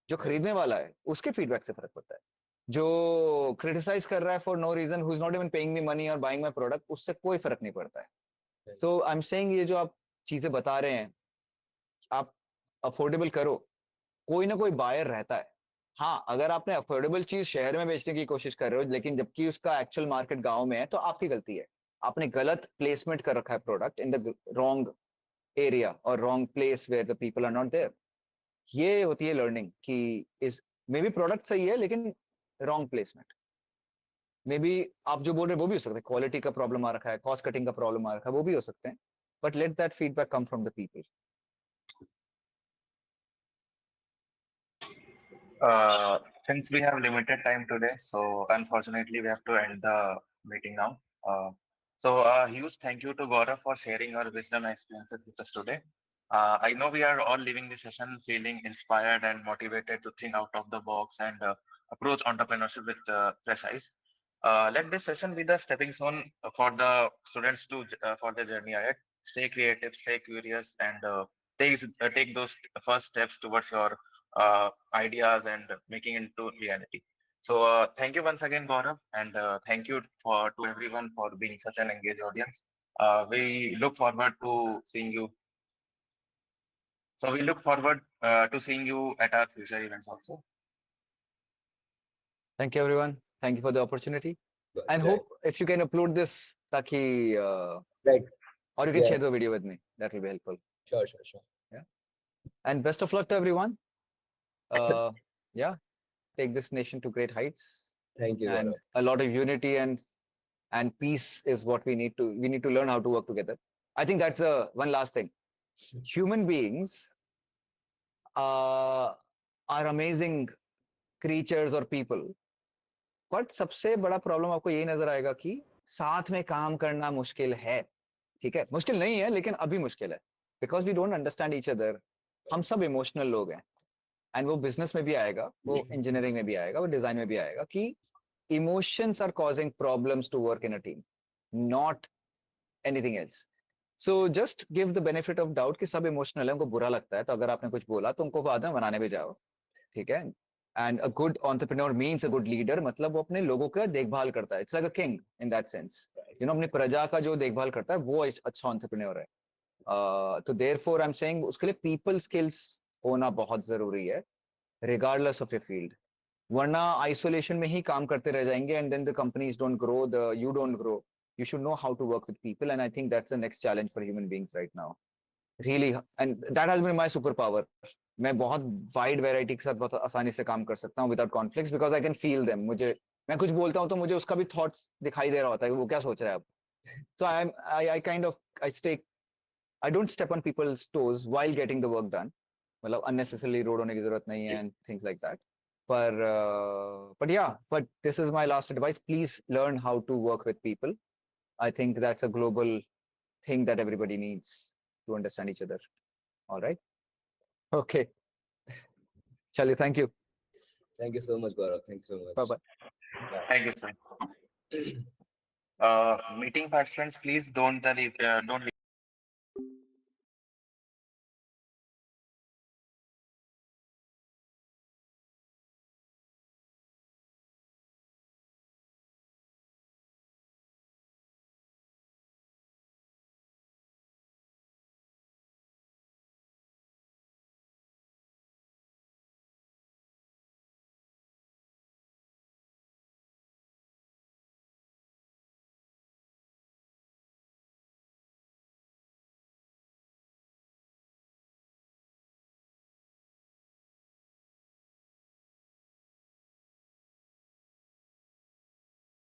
जो खरीदने वाला है उसके फीडबैक से फर्क पड़ता है। जो क्रिटिसाइज कर रहा है for no reason, who is not even paying me money और बाइंग माई प्रोडक्ट, उससे कोई फर्क नहीं पड़ता है। तो आई एम सेइंग, ये जो आप चीजें बता रहे हैं, आप अफोर्डेबल करो, कोई ना कोई बायर रहता है। हाँ, अगर आपने अफोर्डेबल चीज शहर में बेचने की कोशिश कर रहे हो, लेकिन जबकि उसका एक्चुअल मार्केट गांव में है, तो आपकी गलती है। आपने गलत प्लेसमेंट कर रखा है product in the wrong area और wrong place where the people are not there. ये होती है लर्निंग कि इस मे बी प्रोडक्ट सही है लेकिन रॉन्ग प्लेसमेंट। मे बी आप जो बोल रहे हैं वो भी हो सकता है, क्वालिटी का प्रॉब्लम आ रखा है, कॉस्ट कटिंग का प्रॉब्लम आ रखा है, वो भी हो सकते हैं, but let that feedback come from the people. Since we have limited time today, so unfortunately we have to end the meeting now. So huge thank you to Gaurav for sharing your wisdom and experiences with us today. I know we are all leaving this session feeling inspired and motivated to think out of the box and approach entrepreneurship with fresh eyes. Let this session be the stepping stone for the students to for their journey ahead. Stay creative, stay curious, and take those first steps towards your ideas and making into reality. So thank you once again, Gaurav, and thank you for to everyone for being such an engaged audience. We look forward to seeing you. So we look forward to seeing you at our future events also. Thank you, everyone. Thank you for the opportunity. And Right. hope if you can upload this, Taki, Right. or you can Yeah. share the video with me. That will be helpful. Sure. Yeah. And best of luck to everyone. Yeah. Take this nation to great heights. Thank you, Gaurav. And a lot of unity and peace is what we need to learn how to work together. I think that's one last thing. Human beings are amazing creatures or people, but सबसे बड़ा problem आपको यही नजर आएगा कि साथ में काम करना मुश्किल है. ठीक है, मुश्किल नहीं है लेकिन अभी मुश्किल है because we don't understand each other. हम सब इमोशनल लोग हैं. एंड वो बिजनेस में भी आएगा, वो इंजीनियरिंग में भी आएगा, वो डिजाइन में भी आएगा कि emotions are causing problems to work in a team, not anything else. So just give the benefit of doubt कि सब इमोशनल है, उनको बुरा लगता है, तो अगर आपने कुछ बोला तो उनको बाद में बनाने भी जाओ. ठीक है. And a good entrepreneur means a good leader, मतलब वो अपने लोगों का देखभाल करता है. It's like a king in that sense. You know, अपनी प्रजा का जो देखभाल करता है वो अच्छा एंटरप्रेन्योर है. तो देयरफॉर आई एम सेइंग उसके लिए पीपल स्किल्स होना बहुत जरूरी है, रिगार्डलेस ऑफ योर फील्ड. वरना आइसोलेशन में ही काम करते रह जाएंगे and then the companies don't grow, the you don't grow. You should know how to work with people, and I think that's the next challenge for human beings right now. Really, and that has been my superpower. मैं बहुत wide variety के साथ बहुत आसानी से काम कर सकता हूँ without conflicts because I can feel them. मुझे, मैं कुछ बोलता हूँ तो मुझे उसका भी थॉट्स दिखाई दे रहा होता है कि वो क्या सोच रहा है अब. So I kind of I stay, I don't step on people's toes while getting the work done. मतलब अननेसेसरली रोड होने की जरूरत नहीं है एंड थिंग्स लाइक दैट. पर but this is my last advice. Please learn how to work with people. I think that's a global thing that everybody needs to understand each other. All right. Okay. Chali, thank you. Thank you so much, Gaurav. Thank you so much. Bye bye. Bye. Thank you, sir. Meeting participants, please don't leave